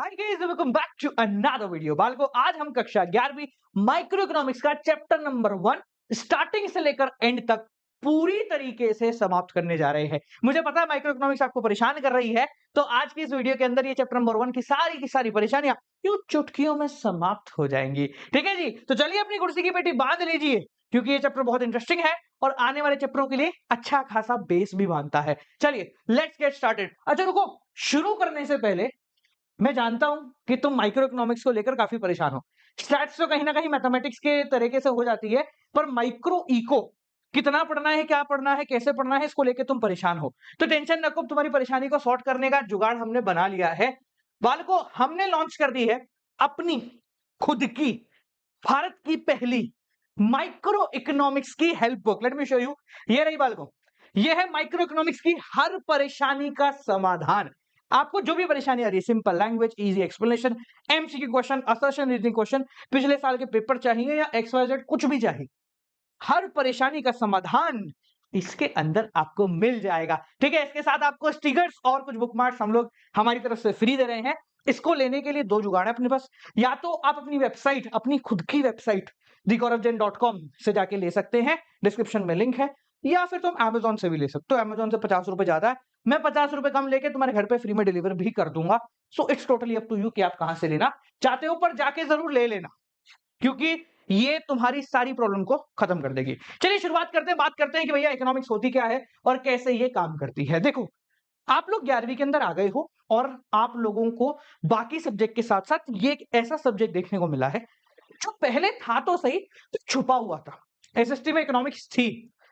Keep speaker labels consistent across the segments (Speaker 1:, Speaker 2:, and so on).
Speaker 1: Hi guys, welcome back to another video. बालको, आज हम कक्षा 11वीं माइक्रो इकोनॉमिक्स का चैप्टर नंबर 1 स्टार्टिंग से लेकर एंड तक पूरी तरीके से समाप्त करने जा रहे हैं। मुझे पता है माइक्रो इकोनॉमिक्स आपको परेशान कर रही है, तो आज की इस वीडियो के अंदर ये चैप्टर नंबर 1 की सारी परेशानियां यूं चुटकियों में समाप्त हो जाएंगी। ठीक है जी, तो चलिए अपनी कुर्सी की पेटी बांध लीजिए, क्योंकि ये चैप्टर बहुत इंटरेस्टिंग है और आने वाले चैप्टरों के लिए अच्छा खासा बेस भी बांधता है। चलिए लेट्स गेट स्टार्टेड। अच्छा रुको, शुरू करने से पहले मैं जानता हूं कि तुम माइक्रो इकोनॉमिक्स को लेकर काफी परेशान हो। स्टैट्स तो कहीं ना कहीं मैथमेटिक्स के तरीके से हो जाती है, पर माइक्रो इको कितना पढ़ना है, क्या पढ़ना है, कैसे पढ़ना है, इसको लेकर तुम परेशान हो। तो टेंशन नको, तुम्हारी परेशानी को सॉर्ट करने का जुगाड़ हमने बना लिया है। बालको, हमने लॉन्च कर दी है अपनी खुद की भारत की पहली माइक्रो इकोनॉमिक्स की help book. Let me show you. ये रही बालको, ये है माइक्रो इकोनॉमिक्स की हर परेशानी का समाधान। आपको जो भी परेशानी आ रही है, simple language, easy explanation, MCQ question, assertion reasoning question, पिछले साल के पेपर चाहिए या XYZ कुछ भी चाहिए, हर परेशानी का समाधान इसके अंदर आपको मिल जाएगा। ठीक है, इसके साथ आपको स्टिकर्स और कुछ बुकमार्क्स हम लोग हमारी तरफ से फ्री दे रहे हैं। इसको लेने के लिए दो जुगाड़ है अपने पास। या तो आप अपनी वेबसाइट, अपनी खुद की वेबसाइट thegaurav.jain.com से जाके ले सकते हैं, डिस्क्रिप्शन में लिंक है, या फिर तुम Amazon से भी ले सकते हो। Amazon से 50 रुपए ज्यादा है, मैं 50 रुपए कम लेके तुम्हारे घर पे फ्री में डिलीवर भी कर दूंगा। So it's totally up to you कि आप कहां से लेना चाहते हो, पर जाके जरूर ले लेना, क्योंकि ये तुम्हारी सारी प्रॉब्लम को खत्म कर देगी। चलिए शुरुआत करते हैं, बात करते हैं कि भैया इकोनॉमिक्स होती क्या है और कैसे ये काम करती है। देखो, आप लोग 11वीं के अंदर आ गए हो और आप लोगों को बाकी सब्जेक्ट के साथ साथ ये एक ऐसा सब्जेक्ट देखने को मिला है जो पहले था तो सही, तो छुपा हुआ था। एसएसटी में इकोनॉमिक्स थी,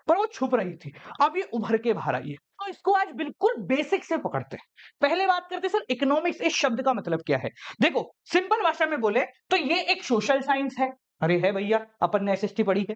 Speaker 1: पर वो छुप रही थी। अब ये उभर के बाहर आई है, तो इसको आज बिल्कुल बेसिक से पकड़ते हैं। पहले बात करते हैं, सर इकोनॉमिक्स इस शब्द का मतलब क्या है। देखो, सिंपल भाषा में बोले तो ये एक सोशल साइंस है। अरे है भैया, अपन ने एसएसटी पढ़ी है।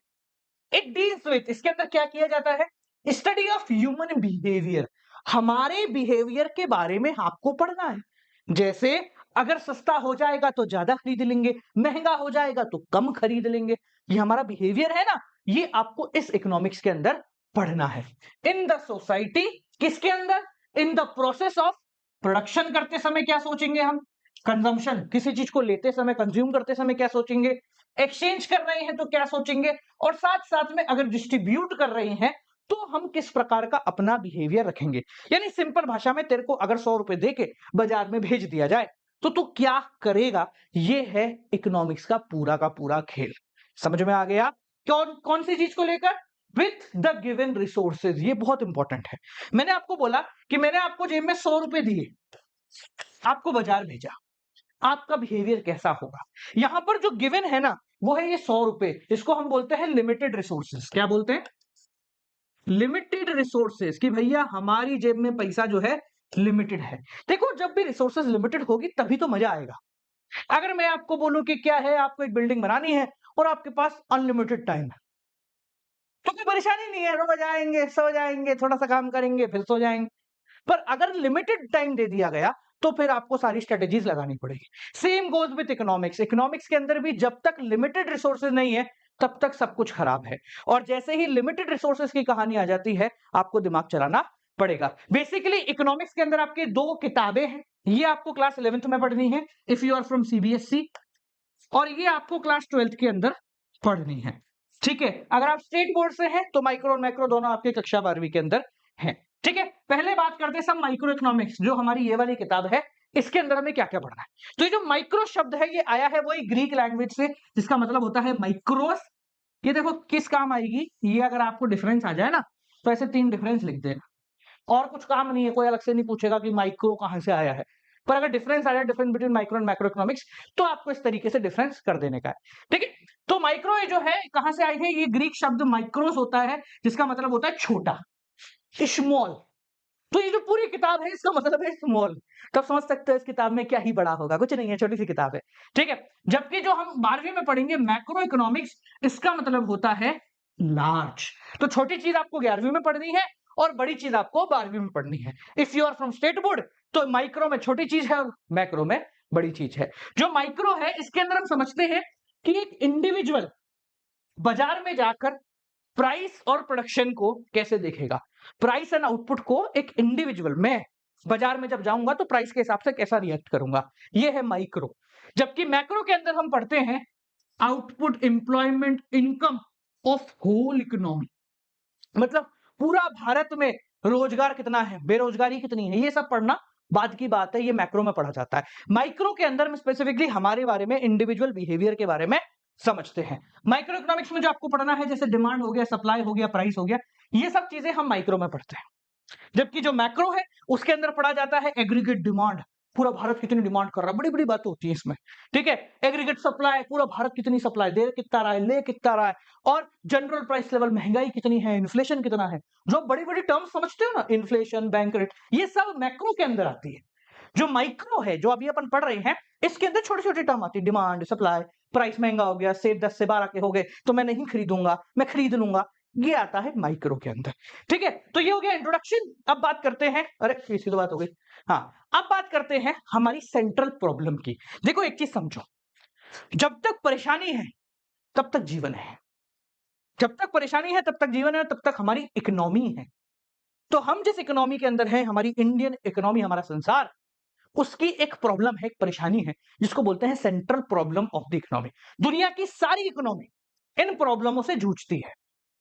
Speaker 1: इट डील्स विद, इसके अंदर क्या किया जाता है, स्टडी ऑफ ह्यूमन बिहेवियर। हमारे बिहेवियर के बारे में आपको पढ़ना है। जैसे अगर सस्ता हो जाएगा तो ज्यादा खरीद लेंगे, महंगा हो जाएगा तो कम खरीद लेंगे। ये हमारा बिहेवियर है ना, ये आपको इस इकोनॉमिक्स के अंदर पढ़ना है। इन द सोसाइटी, किसके अंदर, in the process of production करते समय क्या सोचेंगे हम, कंजम्पशन, किसी चीज को लेते समय, कंज्यूम करते समय क्या सोचेंगे, एक्सचेंज कर रहे हैं तो क्या सोचेंगे, और साथ साथ में अगर डिस्ट्रीब्यूट कर रहे हैं तो हम किस प्रकार का अपना बिहेवियर रखेंगे। यानी सिंपल भाषा में, तेरे को अगर 100 रुपए देके बाजार में भेज दिया जाए तो तू क्या करेगा, ये है इकोनॉमिक्स का पूरा खेल। समझ में आ गया। कौन कौन सी चीज को लेकर, विथ द गिवन रिसोर्सेज। ये बहुत इंपॉर्टेंट है। मैंने आपको बोला कि मैंने आपको जेब में 100 रुपए दिए, आपको बाजार भेजा, आपका बिहेवियर कैसा होगा। यहां पर जो गिवन है ना, वो है ये 100 रुपए। इसको हम बोलते हैं लिमिटेड रिसोर्सेज। क्या बोलते हैं, लिमिटेड रिसोर्सेज, कि भैया हमारी जेब में पैसा जो है लिमिटेड है। देखो, जब भी रिसोर्सेज लिमिटेड होगी तभी तो मजा आएगा। अगर मैं आपको बोलूं कि क्या है, आपको एक बिल्डिंग बनानी है और आपके पास अनलिमिटेड टाइम है, तो कोई परेशानी नहीं है, रोज आएंगे, सो जाएंगे, थोड़ा सा काम करेंगे, फिर सो जाएंगे। पर अगर लिमिटेड टाइम दे दिया गया तो फिर आपको सारी स्ट्रेटेजीज लगानी पड़ेगी। Same goes with economics. Economics के अंदर भी जब तक लिमिटेड रिसोर्सेज नहीं है तब तक सब कुछ खराब है, और जैसे ही लिमिटेड रिसोर्सेज की कहानी आ जाती है आपको दिमाग चलाना पड़ेगा। बेसिकली इकोनॉमिक्स के अंदर आपके दो किताबें हैं, ये आपको क्लास 11th में पढ़नी है if you are from CBSE, और ये आपको क्लास 12th के अंदर पढ़नी है। ठीक है, अगर आप स्टेट बोर्ड से हैं तो माइक्रो और मैक्रो दोनों आपके कक्षा 12वीं के अंदर हैं। ठीक है, पहले बात करते हैं सब माइक्रो इकोनॉमिक्स, जो हमारी ये वाली किताब है, इसके अंदर हमें क्या क्या पढ़ना है। तो ये जो माइक्रो शब्द है, ये आया है वही ग्रीक लैंग्वेज से, जिसका मतलब होता है माइक्रोस। ये देखो किस काम आएगी, ये अगर आपको डिफरेंस आ जाए ना तो ऐसे 3 डिफरेंस लिख देना, और कुछ काम नहीं है, कोई अलग से नहीं पूछेगा कि माइक्रो कहां से आया है। पर अगर डिफरेंस आ जाए, difference between micro and macro economics, तो आपको इस तरीके से डिफरेंस कर देने का है। ठीक है, तो माइक्रो ये जो है कहां से आई है, ये ग्रीक शब्द माइक्रोस होता है, जिसका मतलब होता है छोटा, स्मॉल। तो ये जो पूरी किताब है इसका मतलब है स्मॉल। तब समझ सकते हो इस किताब में क्या ही बड़ा होगा, कुछ नहीं है, छोटी सी किताब है। ठीक है, जबकि जो हम 12वीं में पढ़ेंगे मैक्रो इकोनॉमिक्स, इसका मतलब होता है लार्ज। तो छोटी चीज आपको 11वीं में पढ़नी है और बड़ी चीज आपको 12वीं में पढ़नी है। If you are from state board तो माइक्रो में छोटी चीज है और मैक्रो में बड़ी चीज है। जो माइक्रो है इसके अंदर हम समझते हैं कि एक इंडिविजुअल बाजार में जाकर प्राइस और प्रोडक्शन को कैसे देखेगा। प्राइस एंड आउटपुट को एक इंडिविजुअल, मैं बाजार में जब जाऊंगा तो प्राइस के हिसाब से कैसा रिएक्ट करूंगा, ये है माइक्रो। जबकि मैक्रो के अंदर हम पढ़ते हैं output, employment, income of whole economy, मतलब पूरा भारत में रोजगार कितना है, बेरोजगारी कितनी है, ये सब पढ़ना बाद की बात है, ये मैक्रो में पढ़ा जाता है। माइक्रो के अंदर में स्पेसिफिकली हमारे बारे में, इंडिविजुअल बिहेवियर के बारे में समझते हैं। माइक्रो इकोनॉमिक्स में जो आपको पढ़ना है, जैसे डिमांड हो गया, सप्लाई हो गया, प्राइस हो गया, ये सब चीजें हम माइक्रो में पढ़ते हैं। जबकि जो मैक्रो है उसके अंदर पढ़ा जाता है एग्रीगेट डिमांड, पूरा भारत कितनी डिमांड कर रहा है, बड़ी बड़ी बात होती है इसमें, ठीक है। एग्रीगेट सप्लाई, पूरा भारत कितनी सप्लाई दे कितना रहा है, ले कितना रहा है, और जनरल प्राइस लेवल, महंगाई कितनी है, इन्फ्लेशन कितना है, जो बड़ी बड़ी टर्म्स समझते हो ना, इन्फ्लेशन, बैंक रेट, ये सब मैक्रो के अंदर आती है। जो माइक्रो है, जो अभी अपन पढ़ रहे हैं, इसके अंदर छोटी छोटी टर्म आती है, डिमांड, सप्लाई, प्राइस महंगा हो गया, सेब 10 से 12 के हो गए तो मैं नहीं खरीदूंगा, मैं खरीद लूंगा, ये आता है माइक्रो के अंदर, ठीक है। तो ये हो गया इंट्रोडक्शन। अब बात करते हैं, अरे इसी तो बात हो गई, हाँ, अब बात करते हैं हमारी सेंट्रल प्रॉब्लम की। देखो एक चीज समझो, जब तक परेशानी है तब तक जीवन है, जब तक परेशानी है तब तक जीवन है, तब तक हमारी इकोनॉमी है। तो हम जिस इकोनॉमी के अंदर है, हमारी इंडियन इकोनॉमी, हमारा संसार, उसकी एक प्रॉब्लम है, एक परेशानी है, जिसको बोलते हैं central problem of the economy. दुनिया की सारी इकोनॉमी इन प्रॉब्लमों से जूझती है,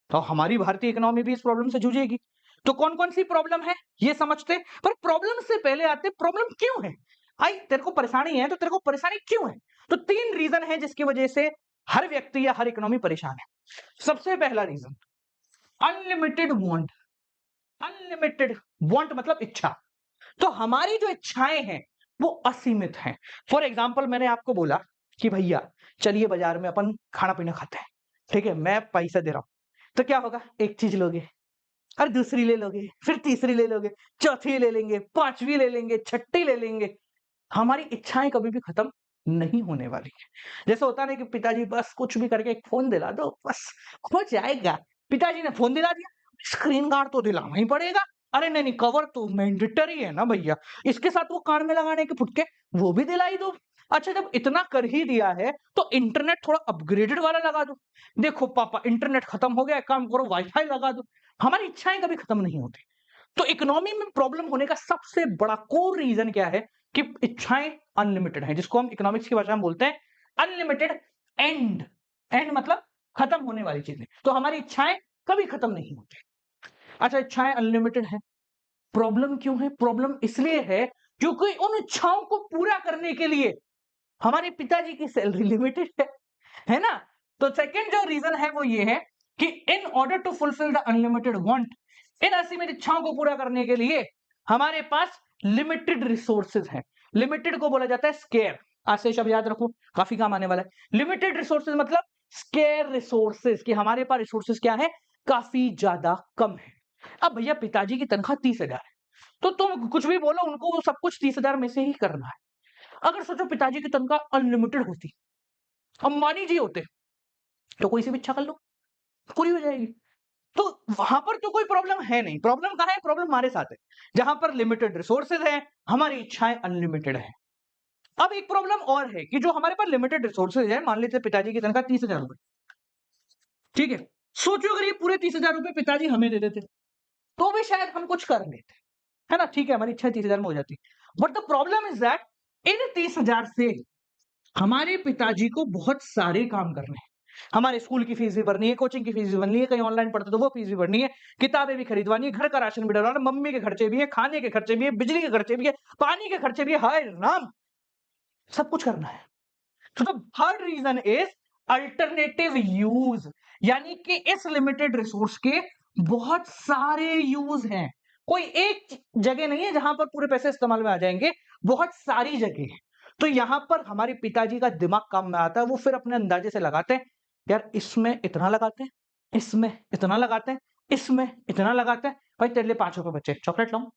Speaker 1: तो हमारी भारतीय इकोनॉमी भी इस प्रॉब्लम से जूझेगी। तो कौन कौन सी प्रॉब्लम है ये समझते, पर प्रॉब्लम से पहले आते प्रॉब्लम क्यों है। आई तेरे को परेशानी है तो तेरे को परेशानी क्यों है, तो 3 रीजन है जिसकी वजह से हर व्यक्ति या हर इकोनॉमी परेशान है। सबसे पहला reason, unlimited want. Unlimited want मतलब इच्छा, तो हमारी जो इच्छाएं हैं वो असीमित हैं। फॉर एग्जाम्पल, मैंने आपको बोला कि भैया चलिए बाजार में अपन खाना पीना खाते हैं, ठीक है, मैं पैसा दे रहा हूं, तो क्या होगा, एक चीज लोगे और दूसरी ले लोगे, फिर तीसरी ले लोगे, चौथी ले लेंगे, पांचवी ले लेंगे, छठी ले लेंगे। हमारी इच्छाएं कभी भी खत्म नहीं होने वाली है। जैसे होता नहीं कि पिताजी बस कुछ भी करके एक फोन दिला दो, बस हो जाएगा। पिताजी ने फोन दिला दिया, स्क्रीन गार्ड तो दिलाना ही पड़ेगा। अरे नहीं नहीं, कवर तो मैंडेटरी है ना भैया, इसके साथ वो कान में लगाने के फुटके वो भी दिलाई दो। अच्छा, जब इतना कर ही दिया है तो इंटरनेट थोड़ा अपग्रेडेड वाला लगा दो। देखो पापा, इंटरनेट खत्म हो गया, एक काम करो वाईफाई लगा दो। हमारी इच्छाएं कभी खत्म नहीं होती। तो इकोनॉमी में प्रॉब्लम होने का सबसे बड़ा कोर रीजन क्या है, कि इच्छाएं अनलिमिटेड हैं, जिसको हम इकोनॉमिक्स की भाषा में बोलते हैं अनलिमिटेड एंड। एंड मतलब खत्म होने वाली चीजें, तो हमारी इच्छाएं कभी खत्म नहीं होती। अच्छा, इच्छाएं अनलिमिटेड है, प्रॉब्लम क्यों है, प्रॉब्लम इसलिए है क्योंकि उन इच्छाओं को पूरा करने के लिए हमारे पिताजी की सैलरी लिमिटेड है ना। तो सेकंड जो रीजन है वो ये है कि in order to fulfil the unlimited want, इन असीमित इच्छाओं को पूरा करने के लिए हमारे पास लिमिटेड रिसोर्सेज हैं। लिमिटेड को बोला जाता है स्केयर, आज से शब्द याद रखो, काफी काम आने वाला है। लिमिटेड रिसोर्सेज मतलब स्केयर रिसोर्सेज, कि हमारे पास रिसोर्सेज क्या है, काफी ज्यादा कम है। अब भैया पिताजी की तनख्वाह 30,000 है, तो तुम कुछ भी बोलो, उनको वो सब कुछ 30,000 में से ही करना है। अगर सोचो पिताजी की तनख्वाह अनलिमिटेड होती, अंबानी जी होते, तो कोई सी भी इच्छा कर लो, पूरी हो जाएगी। तो वहां पर तो कोई प्रॉब्लम है नहीं। प्रॉब्लम कहां है, प्रॉब्लम हमारे साथ है, जहां पर लिमिटेड रिसोर्सेज है, हमारी इच्छाएं अनलिमिटेड है। अब एक प्रॉब्लम और है कि जो हमारे पास लिमिटेड रिसोर्सेज है, मान लीजिए पिताजी की तनख्वाह 30,000 रुपए, ठीक है, सोचो अगर ये पूरे 30,000 रुपए पिताजी हमें दे देते तो भी शायद हम कुछ कर लेते, है ना, ठीक है, हमारी इच्छा 30,000 में हो जाती। But the problem is that in 30,000 से हमारे पिताजी को बहुत सारे काम करने हैं। हमारे स्कूल की फीस भी भरनी है, कोचिंग की फीस भी भरनी है, कहीं ऑनलाइन पढ़ते तो वो फीस भी भरनी है, किताबें भी खरीदवानी है, घर का राशन भी डलवाना, मम्मी के खर्चे भी है, खाने के खर्चे भी है, बिजली के खर्चे भी है, पानी के खर्चे भी है, हाय राम, सब कुछ करना है। तो the third reason is alternative use, यानी कि इस लिमिटेड रिसोर्स के बहुत सारे यूज हैं। कोई एक जगह नहीं है जहां पर पूरे पैसे इस्तेमाल में आ जाएंगे, बहुत सारी जगह है। तो यहां पर हमारे पिताजी का दिमाग काम में आता है, वो फिर अपने अंदाजे से लगाते हैं, यार इसमें इतना लगाते हैं, इसमें इतना लगाते हैं, इसमें इतना लगाते हैं, भाई तेरे लिए 5 रुपए बचे, चॉकलेट लाऊं।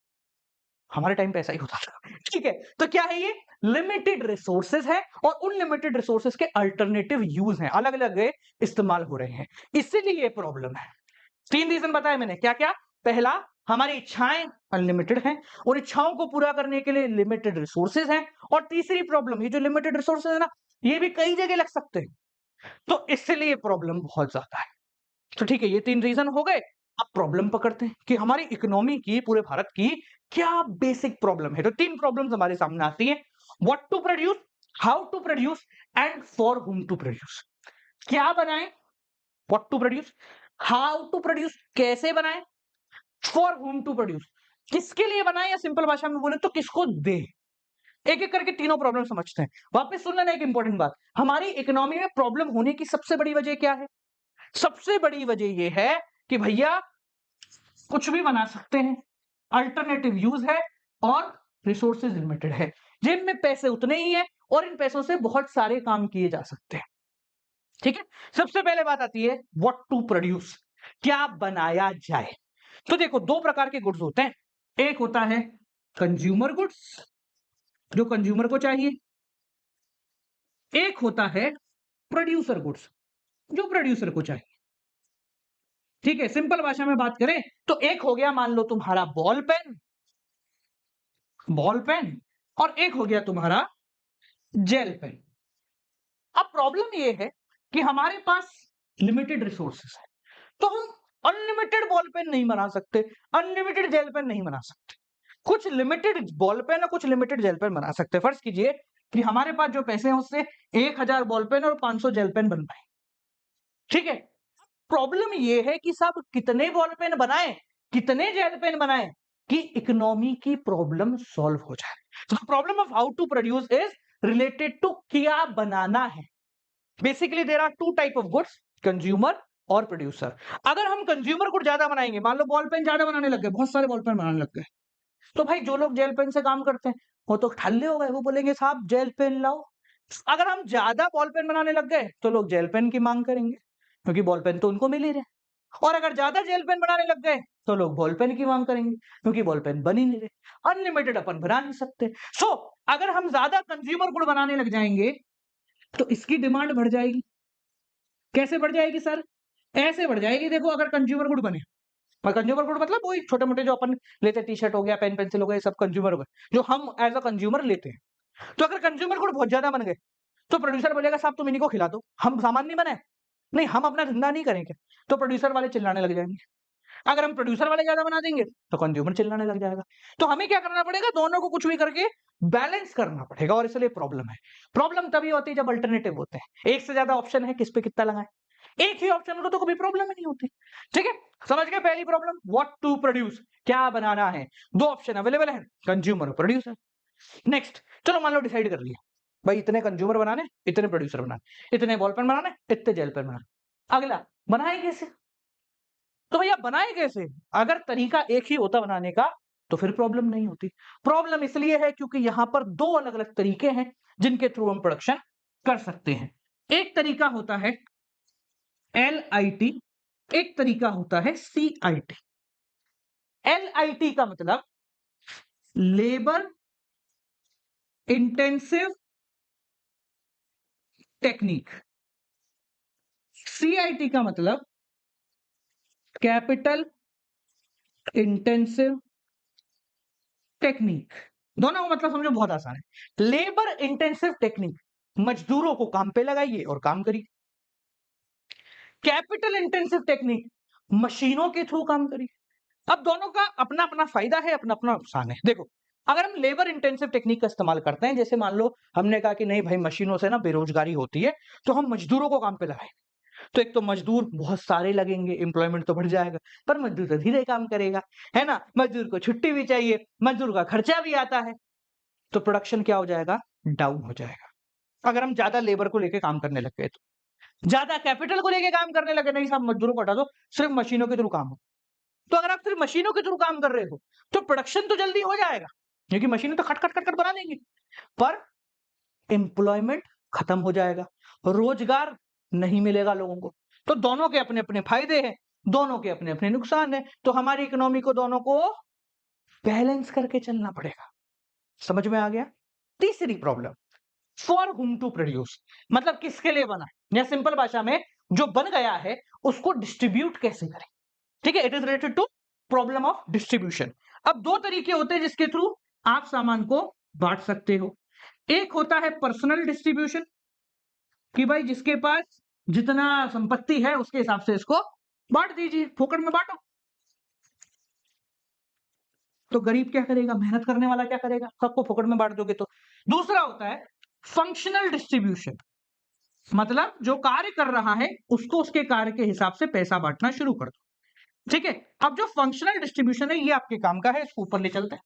Speaker 1: हमारे टाइम पे ऐसा ही होता था, ठीक है। तो क्या है, ये लिमिटेड रिसोर्सेज है और उन लिमिटेड रिसोर्सेज के अल्टरनेटिव यूज हैं, अलग अलग इस्तेमाल हो रहे हैं, इसीलिए ये प्रॉब्लम है। 3 रीजन बताया मैंने, क्या क्या, पहला हमारी इच्छाएं अनलिमिटेड हैं और इच्छाओं को पूरा करने के लिए लिमिटेड रिसोर्सेज हैं, और तीसरी प्रॉब्लम, ये जो लिमिटेड रिसोर्सेज है ना, ये भी कई जगह लग सकते हैं, तो इसलिए प्रॉब्लम बहुत ज्यादा है। तो ठीक है, ये 3 रीजन हो गए। अब प्रॉब्लम पकड़ते हैं कि हमारी इकोनॉमी की, पूरे भारत की क्या बेसिक प्रॉब्लम है। तो 3 प्रॉब्लम्स हमारे सामने आती है। What to produce, how to produce and for whom to produce. क्या बनाएं, what to produce, how to produce, कैसे बनाएं, फॉर व्हॉम टू प्रोड्यूस, किसके लिए बनाएं, या सिंपल भाषा में बोले तो किसको दे। एक एक करके तीनों प्रॉब्लम समझते हैं। वापस सुन लेना एक इंपॉर्टेंट बात, हमारी इकोनॉमी में प्रॉब्लम होने की सबसे बड़ी वजह क्या है? सबसे बड़ी वजह यह है कि भैया कुछ भी बना सकते हैं, अल्टरनेटिव यूज है और रिसोर्सेज लिमिटेड है। जेब में पैसे उतने ही है और इन पैसों से बहुत सारे काम किए जा सकते हैं। ठीक है, सबसे पहले बात आती है व्हाट टू प्रोड्यूस, क्या बनाया जाए। तो देखो, दो प्रकार के गुड्स होते हैं। एक होता है कंज्यूमर गुड्स, जो कंज्यूमर को चाहिए। एक होता है प्रोड्यूसर गुड्स, जो प्रोड्यूसर को चाहिए। ठीक है, सिंपल भाषा में बात करें तो एक हो गया, मान लो तुम्हारा बॉल पेन, और एक हो गया तुम्हारा जेल पेन। अब प्रॉब्लम ये है कि हमारे पास लिमिटेड रिसोर्सेस है, तो हम अनलिमिटेड बॉल पेन नहीं बना सकते, अनलिमिटेड जेल पेन नहीं बना सकते। कुछ लिमिटेड बॉल पेन और कुछ लिमिटेड जेल पेन बना सकते हैं। फर्ज कीजिए कि हमारे पास जो पैसे हैं उससे 1000 बॉल पेन और 500 जेल पेन बन पाए। ठीक है, प्रॉब्लम ये है कि साहब कितने बॉल पेन बनाए, कितने जेल पेन बनाए कि इकोनॉमी की प्रॉब्लम सॉल्व हो जाए। तो problem of how to produce is related to क्या बनाना है। Basically there are two type of goods, consumer और प्रोड्यूसर। अगर हम कंज्यूमर गुड ज्यादा बनाएंगे, मान लो बॉल पेन ज्यादा बनाने लग गए, बहुत सारे बॉल पेन बनाने लग गए, तो भाई जो लोग जेल पेन से काम करते हैं वो तो ठल्ले हो गए, वो बोलेंगे साहब जेल पेन लाओ। अगर हम ज्यादा बॉल पेन बनाने लग गए तो लोग जेल पेन की मांग करेंगे, क्योंकि बॉल पेन तो उनको मिल ही रहे। और अगर ज्यादा जेल पेन बनाने लग गए तो लोग बॉल पेन की मांग करेंगे, क्योंकि बॉल पेन बन ही नहीं रहे। अनलिमिटेड अपन बना नहीं सकते। सो अगर हम ज्यादा कंज्यूमर गुड बनाने लग जाएंगे तो इसकी डिमांड बढ़ जाएगी। कैसे बढ़ जाएगी सर? ऐसे बढ़ जाएगी, देखो अगर कंज्यूमर गुड बने, और कंज्यूमर गुड मतलब वही छोटे मोटे जो अपन लेते, टी शर्ट हो गया, पेन पेंसिल हो गया, ये सब कंज्यूमर हो गए जो हम एज अ कंज्यूमर लेते हैं। तो अगर कंज्यूमर गुड बहुत ज्यादा बन गए तो प्रोड्यूसर बोलेगा साहब तुम इन्हीं को खिला दो, हम सामान नहीं बनाए, नहीं हम अपना धंधा नहीं करेंगे। तो प्रोड्यूसर वाले चिल्लाने लग जाएंगे। अगर हम प्रोड्यूसर वाले ज्यादा बना देंगे तो कंज्यूमर चिल्लाने लग जाएगा। तो हमें क्या करना पड़ेगा, दोनों को कुछ भी करके बैलेंस करना पड़ेगा, और इसलिए प्रॉब्लम है। प्रॉब्लम तभी होती है जब अल्टरनेटिव होते हैं, एक से ज्यादा ऑप्शन है, किस पे कितना लगाए। एक ही ऑप्शन हो तो कभी प्रॉब्लम ही नहीं होती। ठीक है, समझ गए पहली प्रॉब्लम, व्हाट टू प्रोड्यूस, क्या बनाना है। दो ऑप्शन अवेलेबल है, कंज्यूमर और प्रोड्यूसर। नेक्स्ट, चलो मान लो डिसाइड कर लिया, भाई इतने कंज्यूमर बनाने, इतने प्रोड्यूसर बनाने, इतने बॉल पेन बनाने, इतने जेल पेन बनाने। अगला, बनाए कैसे? तो भैया बनाए कैसे? अगर तरीका एक ही होता बनाने का तो फिर प्रॉब्लम नहीं होती। प्रॉब्लम इसलिए है क्योंकि यहां पर दो अलग अलग तरीके हैं जिनके थ्रू हम प्रोडक्शन कर सकते हैं। एक तरीका होता है LIT, एक तरीका होता है CIT। LIT का मतलब लेबर इंटेंसिव टेक्निक, CIT का मतलब कैपिटल इंटेंसिव टेक्निक। दोनों का मतलब समझो बहुत आसान है। लेबर इंटेंसिव टेक्निक, मजदूरों को काम पे लगाइए और काम करिए। कैपिटल इंटेंसिव टेक्निक, मशीनों के थ्रू काम करिए। अब दोनों का अपना अपना फायदा है, अपना अपना नुकसान है। देखो, अगर हम लेबर इंटेंसिव टेक्निक का इस्तेमाल करते हैं, जैसे मान लो हमने कहा कि नहीं भाई मशीनों से ना बेरोजगारी होती है, तो हम मजदूरों को काम पे लगाएं। तो एक तो मजदूर बहुत सारे लगेंगे, एम्प्लॉयमेंट तो बढ़ जाएगा, पर मजदूर तो धीरे काम करेगा, है ना। मजदूर को छुट्टी भी चाहिए, मजदूर का खर्चा भी आता है, तो प्रोडक्शन क्या हो जाएगा, डाउन हो जाएगा। अगर हम ज्यादा लेबर को लेके काम करने लग गए, तो ज्यादा कैपिटल को लेके काम करने लगे, नहीं साहब मजदूरों को हटा दो, सिर्फ मशीनों के थ्रू काम हो। तो अगर आप सिर्फ मशीनों के थ्रू काम कर रहे हो तो प्रोडक्शन तो जल्दी हो जाएगा, क्योंकि मशीनें तो खट खट खट खट बना देंगी, पर एम्प्लॉयमेंट खत्म हो जाएगा, रोजगार नहीं मिलेगा लोगों को। तो दोनों के अपने अपने फायदे हैं, दोनों के अपने अपने नुकसान है। तो हमारी इकोनॉमी को दोनों को बैलेंस करके चलना पड़ेगा। समझ में आ गया? तीसरी problem, for whom to produce, मतलब किसके लिए बना है, या सिंपल भाषा में जो बन गया है उसको डिस्ट्रीब्यूट कैसे करें। ठीक है, it is related to problem of distribution. अब दो तरीके होते हैं जिसके थ्रू आप सामान को बांट सकते हो। एक होता है पर्सनल डिस्ट्रीब्यूशन, कि भाई जिसके पास जितना संपत्ति है उसके हिसाब से इसको बांट दीजिए, फोकट में बांटो। तो गरीब क्या करेगा? मेहनत करने वाला क्या करेगा? सबको फोकट में बांट दोगे तो। दूसरा होता है फंक्शनल डिस्ट्रीब्यूशन, मतलब जो कार्य कर रहा है उसको उसके कार्य के हिसाब से पैसा बांटना शुरू कर दो। ठीक है, अब जो फंक्शनल डिस्ट्रीब्यूशन है ये आपके काम का है, इसको ऊपर ले चलते हैं।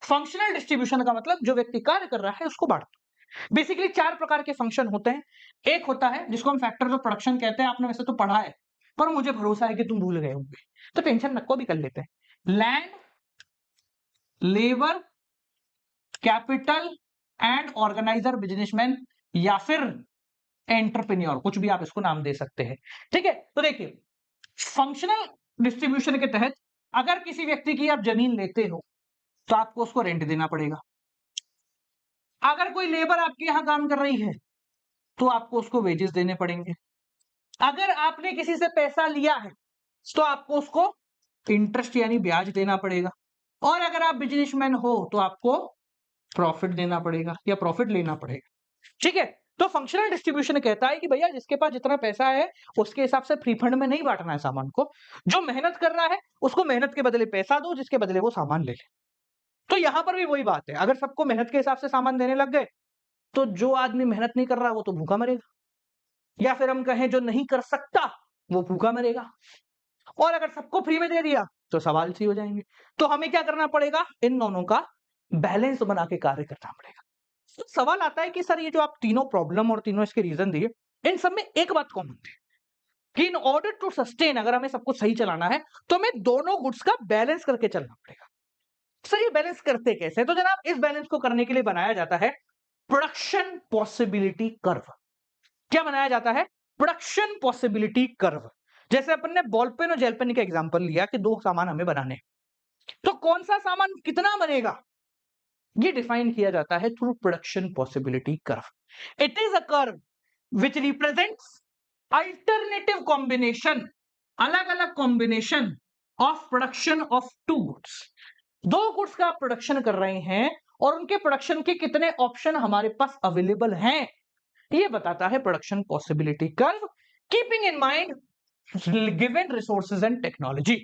Speaker 1: फंक्शनल डिस्ट्रीब्यूशन का मतलब जो व्यक्ति कार्य कर रहा है उसको बांट दो। बेसिकली 4 प्रकार के फंक्शन होते हैं। एक होता है जिसको हम फैक्टर्स ऑफ प्रोडक्शन कहते हैं, आपने वैसे तो पढ़ा है पर मुझे भरोसा है कि तुम भूल गए होंगे, तो टेंशन नको, भी कर लेते हैं। Land, labour, capital and organiser, businessman या फिर एंटरप्रेन्योर, कुछ भी आप इसको नाम दे सकते हैं। ठीक है, तो देखिए फंक्शनल डिस्ट्रीब्यूशन के तहत अगर किसी व्यक्ति की आप जमीन लेते हो तो आपको उसको रेंट देना पड़ेगा। अगर कोई लेबर आपके यहां काम कर रही है तो आपको उसको वेजेस देने पड़ेंगे। अगर आपने किसी से पैसा लिया है तो आपको उसको इंटरेस्ट यानी ब्याज देना पड़ेगा। और अगर आप बिजनेसमैन हो तो आपको प्रॉफिट देना पड़ेगा या प्रॉफिट लेना पड़ेगा। ठीक है, तो फंक्शनल डिस्ट्रीब्यूशन कहता है कि भैया जिसके पास जितना पैसा है उसके हिसाब से फ्री फंड में नहीं बांटना है सामान को। जो मेहनत कर रहा है उसको मेहनत के बदले पैसा दो, जिसके बदले वो सामान ले ले। तो यहां पर भी वही बात है, अगर सबको मेहनत के हिसाब से सामान देने लग गए तो जो आदमी मेहनत नहीं कर रहा वो तो भूखा मरेगा, या फिर हम कहें जो नहीं कर सकता वो भूखा मरेगा। और अगर सबको फ्री में दे दिया तो सवाल सी हो जाएंगे। तो हमें क्या करना पड़ेगा? इन दोनों का बैलेंस बना के कार्य करना पड़ेगा। तो सवाल आता है कि सर ये जो आप तीनों प्रॉब्लम और तीनों इसके रीजन दिए, इन सब में एक बात कॉमन थी कि इन ऑर्डर टू सस्टेन, अगर हमें सब कुछ सही चलाना है तो हमें दोनों गुड्स का बैलेंस करके चलना पड़ेगा। सर ये बैलेंस करते कैसे? तो जनाब इस बैलेंस को करने के लिए बनाया जाता है प्रोडक्शन पॉसिबिलिटी कर्व। क्या बनाया जाता है? Production possibility curve. जैसे अपन ने बॉल पेन और जेल पेन का एग्जांपल लिया कि दो सामान हमें बनाने, तो कौन सा सामान कितना बनेगा ये डिफाइन किया जाता है through production possibility curve. It is a curve which represents alternative combination, अलग अलग combination of production of two goods. दो गुड्स का आप प्रोडक्शन कर रहे हैं और उनके प्रोडक्शन के कितने ऑप्शन हमारे पास अवेलेबल हैं, ये बताता है production possibility curve, keeping in mind given resources and technology.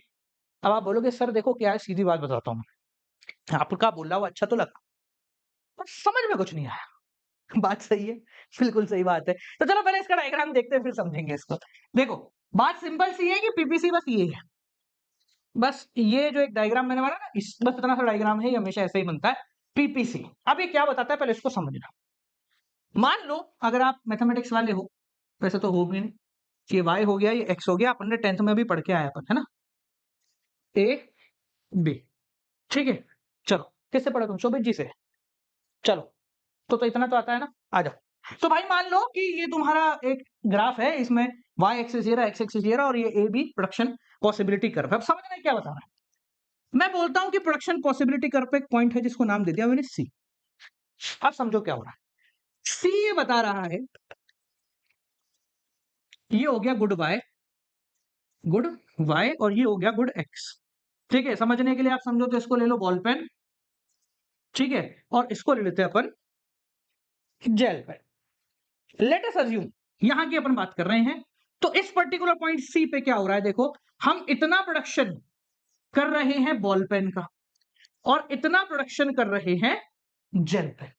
Speaker 1: अब आप बोलोगे सर देखो क्या है, सीधी बात बताता हूं, आपका बोला हुआ अच्छा तो लगा पर समझ में कुछ नहीं आया। बात सही है, बिल्कुल सही बात है। तो चलो पहले इसका डायग्राम देखते हैं फिर समझेंगे इसको। देखो बात सिंपल सी है कि पीपीसी बस ये है, बस ये जो एक डायग्राम मैंने बनाया ना, इस बस इतना सा डायग्राम है, ये हमेशा ऐसे ही बनता है पीपीसी। अब ये क्या बताता है पहले इसको समझना। मान लो अगर आप मैथमेटिक्स वाले हो, वैसे तो हो भी नहीं, ये y हो गया, ये x हो गया, अपन ने 10th में भी पढ़ के आया अपन, है ना, a b। ठीक है, चलो किससे पढ़ा तुम? शोभित जी से। चलो तो इतना तो आता है ना, आ जाओ। तो भाई मान लो कि ये तुम्हारा एक ग्राफ है, इसमें y एक्सिस ये रहा, x एक्सिस ये रहा और ये a b production possibility curve है। अब समझ में क्या बता रहा है? मैं बोलता हूं कि प्रोडक्शन पॉसिबिलिटी कर्व पे एक पॉइंट है जिसको नाम दे दिया मैंने c। अब समझो क्या हो रहा है। c ये बता रहा है, ये हो गया गुड y और ये हो गया गुड x। ठीक है, समझने के लिए आप समझो तो इसको ले लो बॉल पेन, ठीक है, और इसको ले लेते हैं अपन gel pen. Let us assume यहां की अपन बात कर रहे हैं, तो इस पर्टिकुलर पॉइंट सी पे क्या हो रहा है? देखो हम इतना प्रोडक्शन कर रहे हैं बॉल पेन का और इतना प्रोडक्शन कर रहे हैं जेल पेन।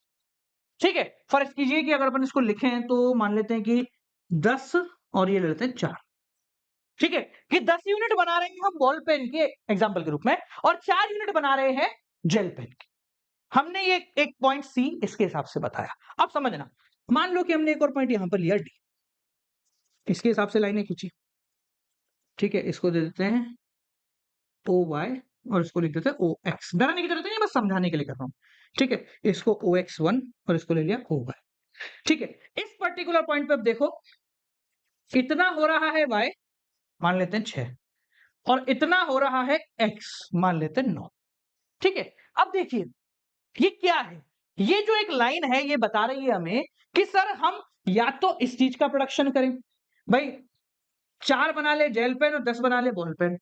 Speaker 1: ठीक है, फर्ज कीजिए कि अगर अपन इसको लिखें तो मान लेते हैं कि 10 और ये ले लेते हैं 4। ठीक है, कि 10 यूनिट बना रहे हैं हम बॉल पेन के एग्जाम्पल के रूप में और 4 यूनिट बना रहे हैं जेल पेन के। हमने ये एक पॉइंट सी इसके हिसाब से बताया। अब समझना, मान लो कि हमने एक और पॉइंट यहां पर लिया डी, इसके हिसाब से लाइनें खींची। ठीक है, इसको दे देते हैं ओ वाई और इसको लिख देते हैं ओ एक्स। डराने की जरूरत नहीं है, बस समझाने के लिए कर रहा हूं। ठीक है, इसको ओ एक्स 1 और इसको ले लिया ओ वाई। ठीक है, इस पर्टिकुलर पॉइंट पे अब देखो इतना हो रहा है y, मान लेते हैं 6, और इतना हो रहा है x, मान लेते हैं 9। ठीक है, अब देखिए ये क्या है, ये जो एक लाइन है ये बता रही है हमें कि सर हम या तो इस चीज का प्रोडक्शन करें, भाई 4 बना ले जेल पेन और 10 बना ले बॉल पेन,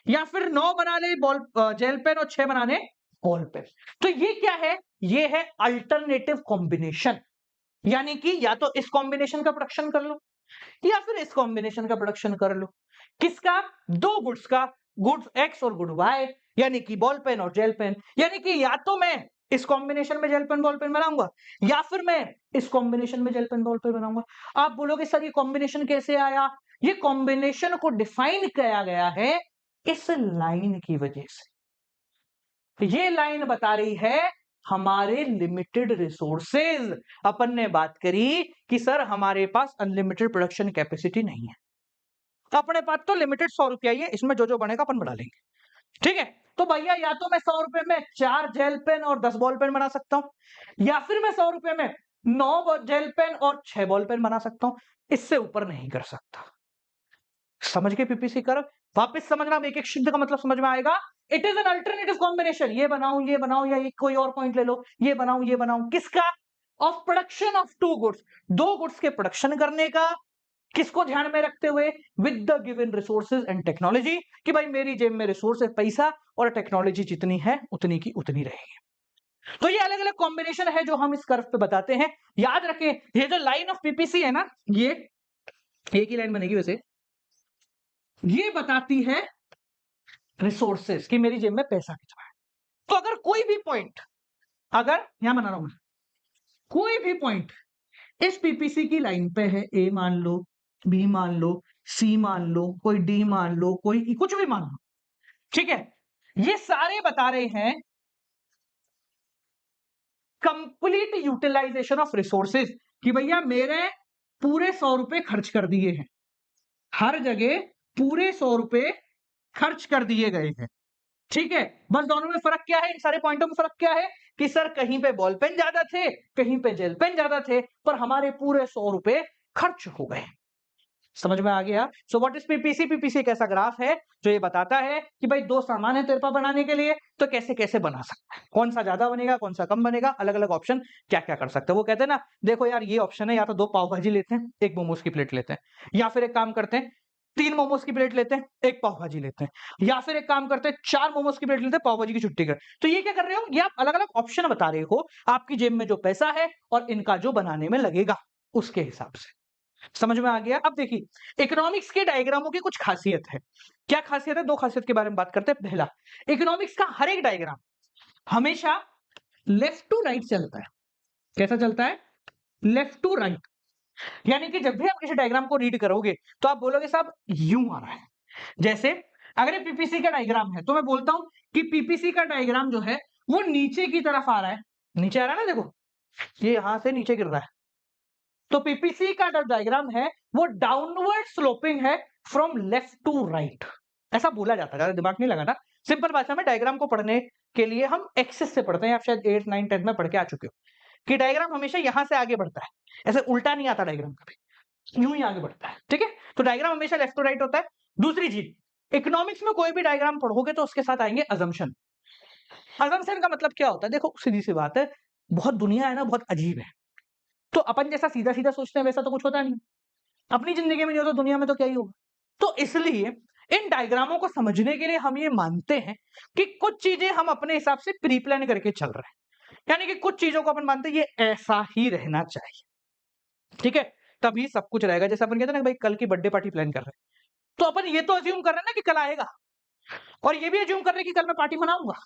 Speaker 1: या फिर 9 बना ले बॉल जेल पेन और 6 बना ले बॉल पेन। तो ये क्या है? ये है अल्टरनेटिव कॉम्बिनेशन, यानी कि या तो इस कॉम्बिनेशन का प्रोडक्शन कर लो या फिर इस कॉम्बिनेशन का प्रोडक्शन कर लो। किसका? दो गुड्स का, गुड्स एक्स और गुड वाई, यानी कि बॉल पेन और जेल पेन, यानी कि या तो मैं इस कॉम्बिनेशन में जेल पेन बॉल पेन बनाऊंगा या फिर मैं इस कॉम्बिनेशन में जेल पेन बॉल पेन बनाऊंगा। आप बोलोगे सर ये कॉम्बिनेशन कैसे आया? ये कॉम्बिनेशन को डिफाइन किया गया है इस लाइन की वजह से। ये लाइन बता रही है हमारे लिमिटेड रिसोर्सेज। अपन ने बात करी कि सर हमारे पास अनलिमिटेड प्रोडक्शन कैपेसिटी नहीं है, तो अपने पास तो लिमिटेड 100 रुपया ही है, इसमें जो जो बनेगा अपन बढ़ा लेंगे, ठीक है। तो भैया या तो मैं 100 रुपए में 4 जेल पेन और 10 बॉल पेन बना सकता हूं, या फिर मैं 100 रुपए में 9 जेल पेन और 6 बॉल पेन बना सकता हूं, इससे ऊपर नहीं कर सकता। समझ के पीपीसी कर वापस समझना, एक एक शब्द का मतलब समझ में आएगा। It is an alternative combination, ये बनाऊं या एक कोई और पॉइंट ले लो, ये बनाऊं किसका? Of production of two goods, दो गुड्स के प्रोडक्शन करने का। किसको ध्यान में रखते हुए? With the given resources and technology, कि भाई मेरी जेब में रिसोर्स है पैसा और टेक्नोलॉजी जितनी है उतनी की उतनी रहेगी। तो ये अलग अलग कॉम्बिनेशन है जो हम इस कर्व पे बताते हैं। याद रखें ये जो लाइन ऑफ पीपीसी है ना, ये एक ही लाइन बनेगी वैसे, ये बताती है रिसोर्सेज कि मेरी जेब में पैसा कितना है। तो अगर कोई भी पॉइंट, अगर यहां बना रहा हूं, कोई भी पॉइंट इस पीपीसी की लाइन पे है, ए मान लो, बी मान लो, सी मान लो, कोई डी मान लो, कोई कुछ भी मान लो, ठीक है। ये सारे बता रहे हैं कंप्लीट यूटिलाइजेशन ऑफ रिसोर्सेज, कि भैया मेरे पूरे 100 रुपए खर्च कर दिए हैं, हर जगह पूरे 100 रुपए खर्च कर दिए गए हैं, ठीक है। बस दोनों में फर्क क्या है? इन सारे पॉइंटों में फर्क क्या है कि सर कहीं पे बॉल पेन ज्यादा थे, कहीं पे जेल पेन ज्यादा थे, पर हमारे पूरे 100 रुपए खर्च हो गए। समझ में आ गया? So what is PPC? PPC एक ऐसा ग्राफ है जो ये बताता है कि भाई दो सामान है तेरे पास बनाने के लिए, तो कैसे कैसे बना सकता है, कौन सा ज्यादा बनेगा, कौन सा कम बनेगा, अलग अलग ऑप्शन क्या क्या कर सकते हैं। वो कहते हैं ना, देखो यार ये ऑप्शन है, या तो 2 पाव भाजी लेते हैं, एक मोमोज की प्लेट लेते हैं, या फिर एक काम करते हैं 3 मोमोज की प्लेट लेते हैं, एक पाव भाजी लेते हैं, या फिर एक काम करते हैं 4 मोमोज की प्लेट लेते हैं, पाव भाजी की छुट्टी कर। तो ये क्या कर रहे हो? ये आप अलग अलग ऑप्शन बता रहे हो, आपकी जेब में जो पैसा है और इनका जो बनाने में लगेगा उसके हिसाब से। समझ में आ गया? अब देखिए इकोनॉमिक्स के डायग्रामों की कुछ खासियत है। क्या खासियत है? 2 खासियत के बारे में बात करते हैं। पहला, इकोनॉमिक्स का हर एक डायग्राम हमेशा लेफ्ट टू राइट चलता है। कैसा चलता है? Left to right. यानी कि जब भी आप किसी डायग्राम को रीड करोगे तो आप बोलोगे साहब यूं आ रहा है। जैसे अगर ये पीपीसी का डायग्राम है तो मैं बोलता हूं कि पीपीसी का डायग्राम जो है वो नीचे की तरफ आ रहा है। नीचे आ रहा है ना, देखो ये यहां से नीचे गिर रहा है, तो पीपीसी का जो डायग्राम है वो डाउनवर्ड स्लोपिंग है फ्रॉम लेफ्ट टू राइट। ऐसा बोला जाता है, ज्यादा दिमाग नहीं लगाना। सिंपल भाषा में डायग्राम को पढ़ने के लिए हम एक्सेस से पढ़ते हैं, आप शायद 8 9 10 में पढ़ के आ चुके हो कि डायग्राम हमेशा यहां से आगे बढ़ता है, ऐसे उल्टा नहीं आता डायग्राम कभी, यूं ही आगे बढ़ता है, ठीक है। तो डायग्राम हमेशा लेफ्ट टू राइट होता है। दूसरी चीज, इकोनॉमिक्स में कोई भी डायग्राम पढ़ोगे तो उसके साथ आएंगे अजम्पशन। अजम्पशन का मतलब क्या होता है? देखो सीधी सी बात है, बहुत दुनिया है ना, बहुत अजीब है। तो अपन जैसा सीधा सीधा सोचते हैं वैसा तो कुछ होता नहीं, अपनी जिंदगी में नहीं हो तो दुनिया में तो क्या ही होगा। तो इसलिए इन डायग्रामों को समझने के लिए हम ये मानते हैं कि कुछ चीजें हम अपने हिसाब से प्री प्लान करके चल रहे हैं, यानी कि कुछ चीजों को अपन मानते हैं ये ऐसा ही रहना चाहिए, ठीक है, तभी सब कुछ रहेगा। जैसे अपन कहते हैं ना भाई कल की बर्थडे पार्टी प्लान कर रहे हैं, तो अपन ये तो अज्यूम कर रहे हैं ना कि कल आएगा, और ये भी अज्यूम कर रहे हैं कि कल मैं पार्टी मनाऊंगा।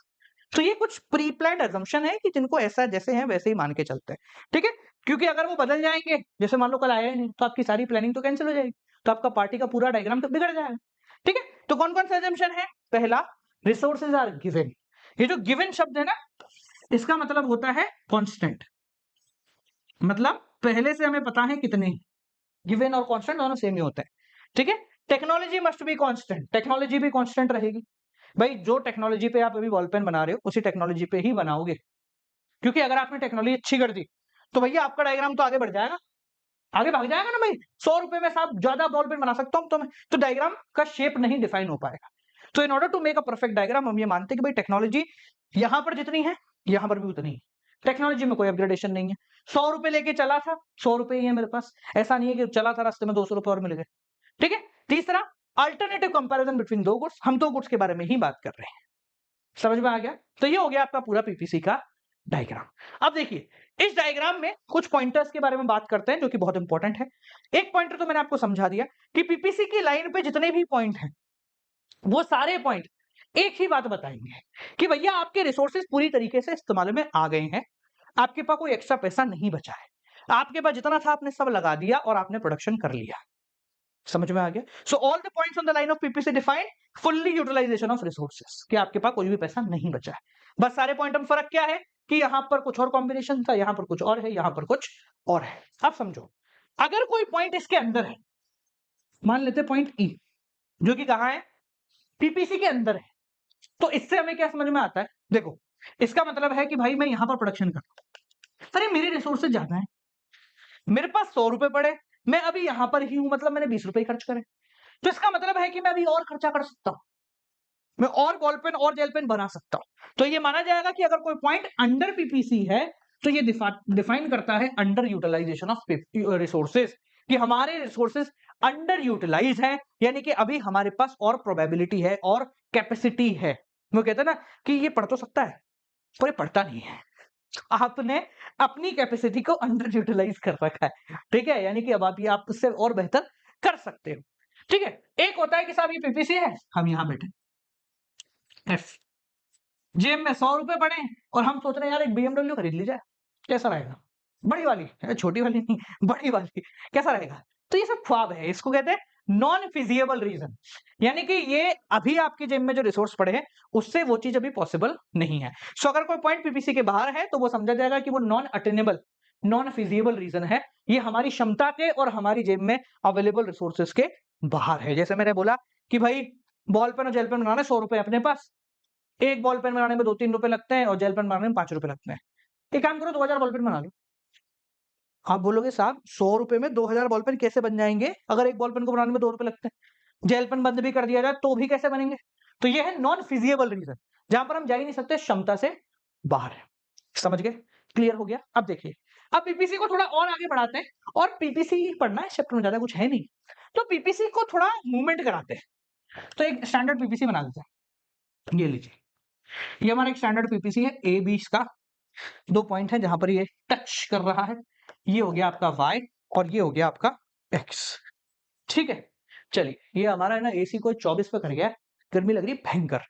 Speaker 1: तो ये कुछ प्री प्लान्ड अजम्पशन है कि जिनको ऐसा जैसे हैं वैसे ही मान के चलते हैं, ठीक है। क्योंकि अगर वो बदल जाएंगे, जैसे मान लो कल आया ही नहीं, तो आपकी सारी प्लानिंग तो कैंसिल हो जाएगी, तो आपका पार्टी का पूरा डायग्राम तो बिगड़ जाएगा, ठीक है। तो कौन कौन से अजम्पशन है? पहला, रिसोर्सेज आर गिवन। ये जो गिवन शब्द है ना, इसका मतलब होता है कांस्टेंट, मतलब पहले से हमें पता है कितने। गिवन और कांस्टेंट दोनों सेम ही होते हैं, ठीक है। Technology must be constant, technology भी कांस्टेंट रहेगी। भाई जो टेक्नोलॉजी पे आप अभी बॉल पेन बना रहे हो उसी टेक्नोलॉजी पे ही बनाओगे, क्योंकि अगर आपने टेक्नोलॉजी अच्छी कर दी तो भैया आपका डायग्राम तो आगे बढ़ जाएगा, आगे भाग जाएगा ना भाई। 100 रुपए में साहब ज्यादा बॉल पेन बना सकता हूं तो मैं, तो डायग्राम का शेप नहीं डिफाइन हो पाएगा। तो in order to make a perfect diagram हम ये मानते हैं कि भाई टेक्नोलॉजी यहां पर जितनी है यहां पर भी उतनी है, टेक्नोलॉजी में कोई अपग्रेडेशन नहीं है। 100 रुपए लेके चला था, 100 रुपए ही है मेरे पास, ऐसा नहीं है कि चला था रास्ते में 200 रुपए और मिल गए, ठीक है। तीसरा, अल्टरनेटिव कंपैरिजन बिटवीन दो गुड्स, हम दो गुड्स के बारे में ही बात कर रहे हैं। समझ में आ गया? तो ये हो गया आपका पूरा पीपीसी का डायग्राम। अब देखिए इस डायग्राम में कुछ पॉइंटर्स के बारे में बात करते हैं जो कि बहुत इंपॉर्टेंट है। एक पॉइंटर तो मैंने आपको समझा दिया कि पीपीसी की लाइन पे जितने भी पॉइंट हैं वो सारे पॉइंट एक ही बात बताएंगे कि भैया आपके रिसोर्सेज पूरी तरीके से इस्तेमाल में आ गए हैं, आपके पास कोई एक्स्ट्रा पैसा नहीं बचा है, आपके पास जितना था आपने सब लगा दिया और आपने प्रोडक्शन कर लिया। समझ में आ गया? So all the points on the line of PPC define fully utilization of resources, कि आपके पास कोई भी पैसा नहीं बचा है। बस सारे पॉइंट में फर्क क्या है कि यहां पर कुछ और कॉम्बिनेशन था, यहां पर कुछ और है, यहां पर कुछ और है। अब समझो, अगर कोई पॉइंट इसके अंदर है, मान लेते पॉइंट ई, जो कि कहां है, पीपीसी के अंदर है, तो इससे हमें क्या समझ में आता है, देखो इसका मतलब है कि भाई मैं यहां पर प्रोडक्शन करता हूं, अरे मेरे रिसोर्सेज ज्यादा है, मेरे पास 100 रुपए पड़े, मैं अभी यहां पर ही हूं, मतलब मैंने 20 रुपए खर्च करे, तो इसका मतलब है कि मैं अभी और खर्चा कर सकता हूं, मैं और बॉल पेन और जेल पेन बना सकता हूं। तो ये माना जाएगा कि अगर कोई पॉइंट अंडर पीपीसी है तो ये डिफाइन करता है अंडर यूटिलाइजेशन ऑफ रिसोर्सेज, कि हमारे रिसोर्सेज अंडर यूटिलाइज है, यानी कि अभी हमारे पास और प्रोबेबिलिटी है और कैपेसिटी है। वो कहते हैं ना कि ये पढ़ तो सकता है पर ये पढ़ता नहीं है, आपने अपनी कैपेसिटी को अंडर यूटिलाइज कर रखा है, ठीक है, यानी कि अब आप उससे और बेहतर कर सकते हो, ठीक है। एक होता है कि साहब ये पीपीसी है, हम यहां बैठे एफ, जेब में 100 रुपए पड़े और हम सोच रहे हैं यार एक बीएमडब्ल्यू खरीद ली जाए, कैसा रहेगा, बड़ी वाली, छोटी वाली नहीं, बड़ी वाली, कैसा रहेगा। तो ये सब ख्वाब है, इसको कहते हैं नॉन फिजिएबल रीजन, यानी कि ये अभी आपकी जेब में जो रिसोर्स पड़े हैं उससे वो चीज अभी पॉसिबल नहीं है। सो अगर कोई पॉइंट पीपीसी के बाहर है तो वो समझा जाएगा कि वो non attainable, non feasible reason है, ये हमारी क्षमता के और हमारी जेब में अवेलेबल रिसोर्सेज के बाहर है। जैसे मैंने बोला कि भाई बॉल पेन और जेल पेन बनाना 100 रुपए अपने पास, एक बॉल पेन बनाने में 2-3 रुपए लगते हैं और जेल पेन बनाने में 5 रुपए लगते हैं। एक काम करो 2000 बॉल पेन बना लो। आप बोलोगे साहब 100 रुपए में 2000 बॉल पेन कैसे बन जाएंगे, अगर एक बॉल पेन को बनाने में 2 रुपए लगते हैं, जेल पेन बंद भी कर दिया जाए तो भी कैसे बनेंगे। तो ये है नॉन फिजिएबल रीजन, जहां पर हम जा ही नहीं सकते, क्षमता से बाहर है। समझ गए? क्लियर हो गया? अब देखिए, अब पीपीसी को थोड़ा और आगे बढ़ाते हैं, और पीपीसी पढ़ना है चैप्टर में, ज्यादा कुछ है नहीं, तो पीपीसी को थोड़ा मूवमेंट कराते हैं। तो एक स्टैंडर्ड पीपीसी बना देते हैं, ये लीजिए, ये हमारा एक स्टैंडर्ड पीपीसी है ए बी, इसका 2 पॉइंट है जहां पर ये टच कर रहा है, ये हो गया आपका y और ये हो गया आपका x, ठीक है। चलिए ये हमारा है ना एसी को 24 पे कर गया है, गर्मी लग रही है भयंकर,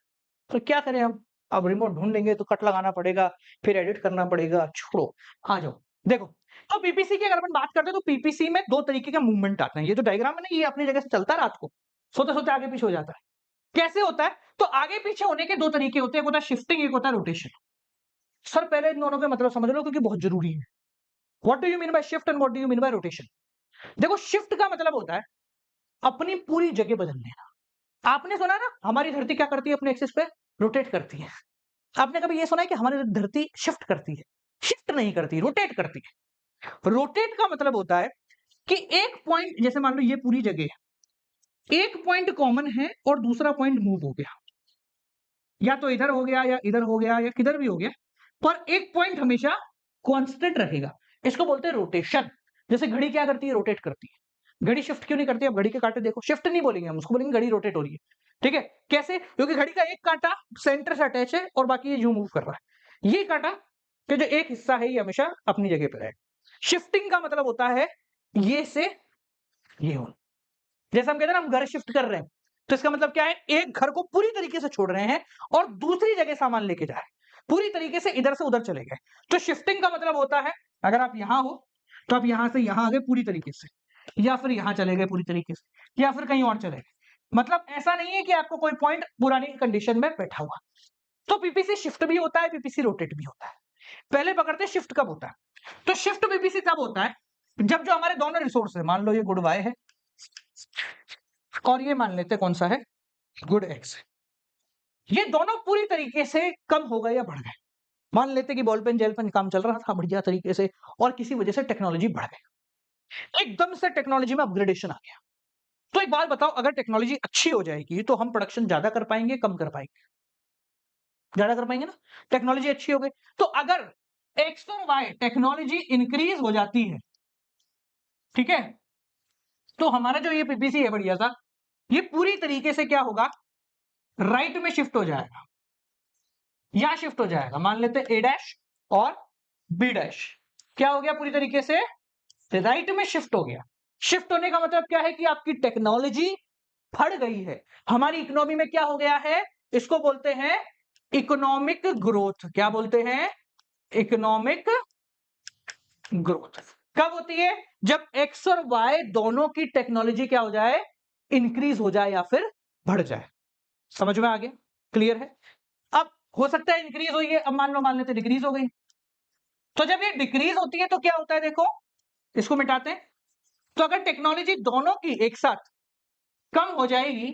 Speaker 1: तो क्या करें हम, अब रिमोट ढूंढ लेंगे तो कट लगाना पड़ेगा, फिर एडिट करना पड़ेगा, छोड़ो, आ जाओ। देखो, तो पीपीसी की अगर अपन बात करते हैं तो पीपीसी में 2 तरीके के मूवमेंट आते हैं, ये जो डायग्राम है ना ये अपनी जगह से चलता है, रात को सोते सोते आगे पीछे हो जाता है। कैसे होता है, तो आगे पीछे होने के 2 तरीके होते हैं, एक होता है शिफ्टिंग, एक होता है रोटेशन। सर पहले इन दोनों के मतलब समझ लो क्योंकि बहुत जरूरी है। What do you mean by shift and what do you mean by rotation. देखो शिफ्ट का मतलब होता है अपनी पूरी जगह बदल लेना। आपने सुना ना हमारी धरती क्या करती है, अपने एक्सिस पे रोटेट करती है। आपने कभी ये सुना है कि हमारी धरती शिफ्ट करती है? शिफ्ट नहीं करती, रोटेट करती है। रोटेट का मतलब होता है कि एक पॉइंट, जैसे मान लो ये पूरी जगह है, एक पॉइंट कॉमन है और दूसरा पॉइंट मूव हो गया, या तो इधर हो गया या इधर हो गया या किधर भी हो गया, पर एक पॉइंट हमेशा कांस्टेंट रहेगा, इसको बोलते हैं रोटेशन। जैसे घड़ी क्या करती है, रोटेट करती है। घड़ी शिफ्ट क्यों नहीं करती, अब घड़ी के कांटे देखो, शिफ्ट नहीं बोलेंगे हम उसको, बोलेंगे घड़ी रोटेट हो रही है, ठीक है। कैसे, क्योंकि घड़ी का एक कांटा सेंटर से अटैच है और बाकी ये यूं मूव कर रहा है, ये कांटा के जो एक हिस्सा है ये हमेशा अपनी जगह पर रहेगा। शिफ्टिंग का मतलब होता है ये से ये हो, जैसे हम कहते हैं ना हम घर शिफ्ट कर रहे हैं, तो इसका मतलब क्या है, एक घर को पूरी तरीके से छोड़ रहे हैं और दूसरी जगह सामान लेके जा रहे हैं, पूरी तरीके से इधर से उधर चले गए। तो शिफ्टिंग का मतलब होता है अगर आप यहां हो तो आप यहां से यहां आ गए पूरी तरीके से, या फिर यहां चले गए पूरी तरीके से, या फिर कहीं और चले गए। मतलब ऐसा नहीं है कि आपको कोई पॉइंट पुरानी कंडीशन में बैठा हुआ। तो पीपीसी शिफ्ट भी होता है, पीपीसी रोटेट भी होता है। पहले पकड़ते शिफ्ट कब होता है, तो शिफ्ट पीपीसी तब होता है जब जो हमारे दोनों रिसोर्स है, मान लो ये गुड वाई है और ये मान लेते कौन सा है, गुड एक्स, ये दोनों पूरी तरीके से कम हो गए या बढ़ गए। मान लेते कि बॉल पेन जेल पेन काम चल रहा था बढ़िया तरीके से और किसी वजह से टेक्नोलॉजी बढ़ गई, एकदम से टेक्नोलॉजी में अपग्रेडेशन आ गया। तो एक बात बताओ, अगर टेक्नोलॉजी अच्छी हो जाएगी तो हम प्रोडक्शन ज्यादा कर पाएंगे, कम कर पाएंगे? ज्यादा कर पाएंगे ना, टेक्नोलॉजी अच्छी हो गई। तो अगर एक्स और वाई टेक्नोलॉजी इंक्रीज हो जाती है, ठीक है, तो हमारा जो ये पीपीसी है बढ़िया सा, ये पूरी तरीके से क्या होगा, राइट में शिफ्ट हो जाएगा, यहां शिफ्ट हो जाएगा। मान लेते हैं ए डैश और बी डैश क्या हो गया, पूरी तरीके से राइट में शिफ्ट हो गया। शिफ्ट होने का मतलब क्या है कि आपकी टेक्नोलॉजी बढ़ गई है, हमारी इकोनॉमी में क्या हो गया है, इसको बोलते हैं इकोनॉमिक ग्रोथ। क्या बोलते हैं? Economic growth. कब होती है? जब एक्स और वाई दोनों की टेक्नोलॉजी क्या हो जाए? इंक्रीज हो जाए या फिर बढ़ जाए। समझ में आ गया? क्लियर है? अब हो सकता है इंक्रीज हुई है, अब मान लेते डिक्रीज हो गई। तो जब ये डिक्रीज होती है तो क्या होता है? देखो, इसको मिटाते हैं। तो अगर टेक्नोलॉजी दोनों की एक साथ कम हो जाएगी,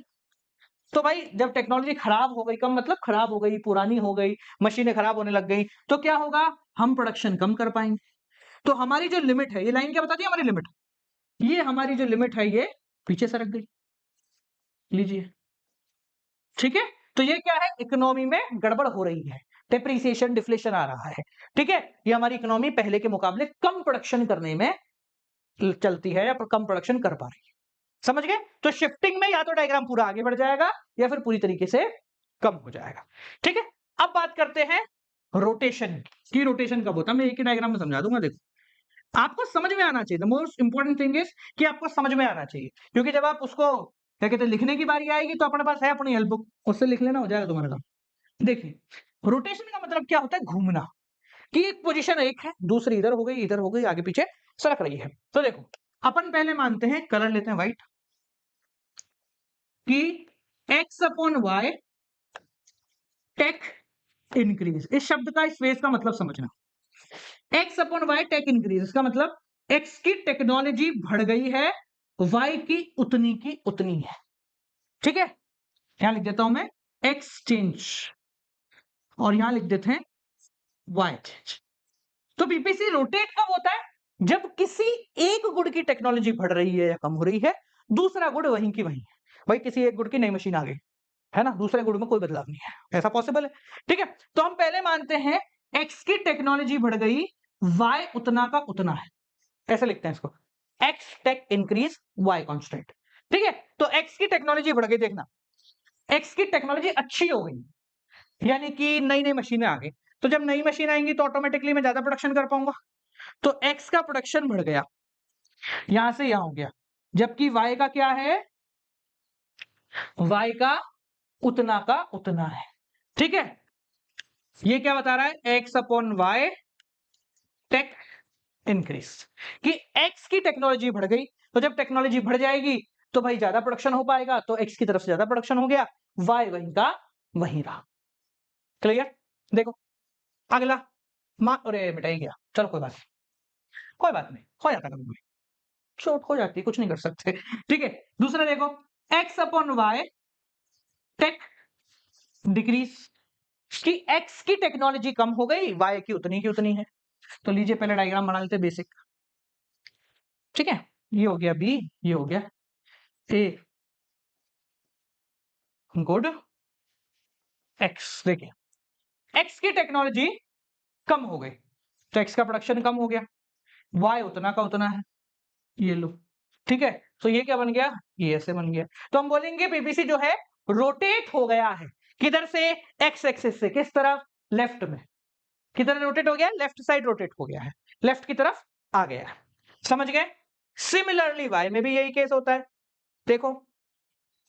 Speaker 1: तो भाई जब टेक्नोलॉजी खराब हो गई, कम मतलब खराब हो गई, पुरानी हो गई, मशीनें खराब होने लग गई, तो क्या होगा? हम प्रोडक्शन कम कर पाएंगे। तो हमारी जो लिमिट है, ये लाइन क्या बताती है? हमारी लिमिट, ये हमारी जो लिमिट है ये पीछे सरक गई। लीजिए, ठीक है। तो ये क्या है? इकोनॉमी में गड़बड़ हो रही है, डेप्रिसिएशन, डिफ्लेशन आ रहा है। ठीक है, ये हमारी इकोनॉमी पहले के मुकाबले कम प्रोडक्शन करने में चलती है या कम प्रोडक्शन कर पा रही है। समझ गए? तो शिफ्टिंग में या तो डायग्राम पूरा आगे बढ़ जाएगा या फिर पूरी तरीके से कम हो जाएगा। ठीक है, अब बात करते हैं रोटेशन की। रोटेशन कब होता है? मैं एक ही डायग्राम में समझा दूंगा। देखो, आपको समझ में आना चाहिए। The most important thing is कि आपको समझ में आना चाहिए, क्योंकि जब आप उसको क्या कहते हैं लिखने की बारी आएगी तो अपने पास है अपनी हेल्प बुक, उससे लिख लेना, हो जाएगा तुम्हारा काम। देखिए, रोटेशन का मतलब क्या होता है? घूमना। कि एक पोजीशन एक है, दूसरी इधर हो गई, इधर हो गई, आगे पीछे सरक रही है। तो देखो, अपन पहले मानते हैं, कलर लेते हैं व्हाइट, कि X upon Y tech increase. इस शब्द का, इस फेज का मतलब समझना। X upon Y tech increase, इसका मतलब एक्स की टेक्नोलॉजी बढ़ गई है, वाई की उतनी है। ठीक है, यहां लिख देता हूं मैं एक्स चेंज, और यहां लिख देते हैं वाई चेंज। तो पीपीसी रोटेट कब होता है? जब किसी एक गुण की टेक्नोलॉजी बढ़ रही है या कम हो रही है, दूसरा गुण वहीं की वहीं है। भाई किसी एक गुण की नई मशीन आ गई है ना, दूसरे गुण में कोई बदलाव नहीं है, ऐसा पॉसिबल है। ठीक है, तो हम पहले मानते हैं एक्स की टेक्नोलॉजी बढ़ गई, वाई उतना का उतना है। ऐसे लिखते हैं इसको, X tech increase, Y constant. ठीक है, तो एक्स की टेक्नोलॉजी बढ़ गई, देखना एक्स की टेक्नोलॉजी अच्छी हो गई, यानी कि नई नई मशीनें आ गई। तो जब नई मशीन आएंगी तो ऑटोमेटिकली मैं ज्यादा प्रोडक्शन कर पाऊंगा, तो एक्स का प्रोडक्शन बढ़ गया, यहां से यहां हो गया। जबकि वाई का क्या है? वाई का उतना है। ठीक है, ये क्या बता रहा है? X upon Y tech increase, कि एक्स की टेक्नोलॉजी बढ़ गई, तो जब टेक्नोलॉजी बढ़ जाएगी तो भाई ज्यादा प्रोडक्शन हो पाएगा, तो एक्स की तरफ से ज्यादा प्रोडक्शन हो गया, वाई वहीं का वहीं रहा। क्लियर? देखो अगला, अरे बेटा ही गया, चलो कोई बात नहीं, कोई बात नहीं, हो जाता कभी कभी, चोट हो जाती है, कुछ नहीं कर सकते। ठीक है, दूसरा देखो, X upon Y tech decrease, कि एक्स की टेक्नोलॉजी कम हो गई, वाई की उतनी है। तो लीजिए पहले डायग्राम बना लेते बेसिक। ठीक है, ये हो गया बी, ये हो गया ए, गुड। एक्स, देखिए एक्स की टेक्नोलॉजी कम हो गई तो एक्स का प्रोडक्शन कम हो गया, वाई उतना का उतना है, ये लो। ठीक है, तो ये क्या बन गया? ये ऐसे बन गया। तो हम बोलेंगे पीपीसी जो है रोटेट हो गया है, किधर से? एक्स एक्सिस से, किस तरफ? लेफ्ट में। किधर रोटेट हो गया? लेफ्ट साइड रोटेट हो गया है, लेफ्ट की तरफ आ गया है। समझ गए? सिमिलरली वाई में भी यही केस होता है। देखो,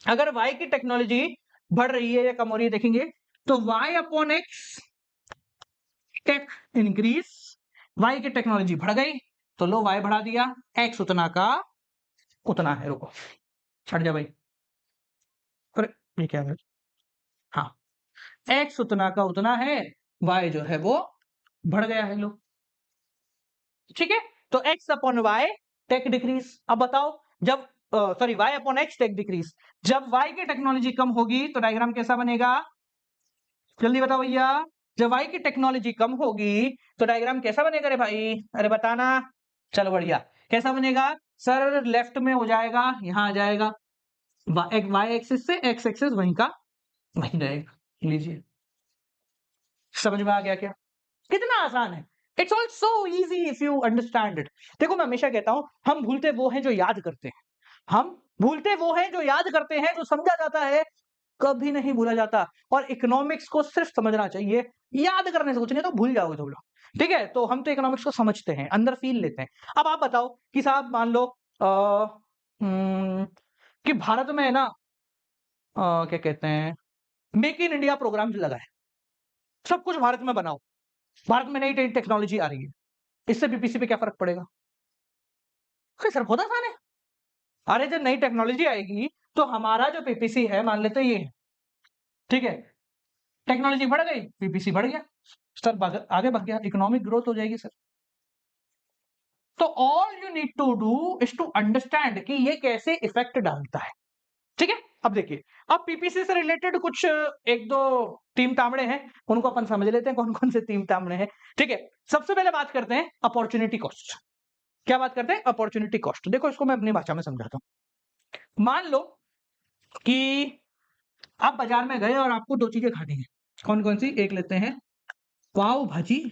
Speaker 1: अगर वाई की टेक्नोलॉजी बढ़ रही है या कम हो रही है देखेंगे, तो Y upon X tech increase, Y की टेक्नोलॉजी बढ़ गई तो लो वाई बढ़ा दिया, एक्स उतना का उतना है। रुको, छट जा भाई, अरे ये क्या है? हाँ, एक्स उतना का उतना है, वाई जो है वो बढ़ गया है, लो। ठीक है, तो X upon Y tech decrease. अब बताओ, जब sorry Y upon X tech decrease, जब वाई की टेक्नोलॉजी कम होगी तो डायग्राम कैसा बनेगा? जल्दी बताओ भैया, जब वाई की टेक्नोलॉजी कम होगी तो डायग्राम कैसा बनेगा रे भाई? अरे बताना। चलो बढ़िया, कैसा बनेगा? सर लेफ्ट में हो जाएगा, यहां आ जाएगा, वाई एक्सिस से एक्स एक्सिस वहीं का वहीं रहेगा। लीजिए, समझ में आ गया क्या? कितना आसान है। It's all so easy if you understand it. देखो, मैं हमेशा कहता हूं, हम भूलते वो हैं जो याद करते हैं, हम भूलते वो हैं जो याद करते हैं, जो समझा जाता है कभी नहीं भूला जाता। और इकोनॉमिक्स को सिर्फ समझना चाहिए, याद करने से कुछ नहीं, तो भूल जाओगे तुम लोग। ठीक है, तो हम तो इकोनॉमिक्स को समझते हैं, अंदर फील लेते हैं। अब आप बताओ कि साहब मान लो कि भारत में है ना, क्या कहते हैं, मेक इन इंडिया प्रोग्राम लगा है, सब कुछ भारत में बनाओ, भारत में नई टेक्नोलॉजी आ रही है, इससे पीपीसी पे क्या फर्क पड़ेगा? सर बहुत आसान है। अरे जब नई टेक्नोलॉजी आएगी तो हमारा जो पीपीसी है, मान लेते ये है, ठीक है, टेक्नोलॉजी बढ़ गई, पीपीसी बढ़ गया, सर आगे बढ़ गया, इकोनॉमिक ग्रोथ हो जाएगी सर। तो all you need to do is to understand कि ये कैसे इफेक्ट डालता है, ठीक है। अब देखिए, अब पीपीसी से रिलेटेड कुछ एक दो टीम तामड़े हैं, उनको अपन समझ लेते हैं कौन कौन से टीम तामड़े हैं, ठीक है। सबसे पहले बात करते हैं अपॉर्चुनिटी कॉस्ट। क्या बात करते हैं? Opportunity cost. देखो इसको मैं अपनी भाषा में समझाता हूं। मान लो कि आप बाजार में गए और आपको दो चीजें खानी है, कौन कौन सी? एक लेते हैं पाव भाजी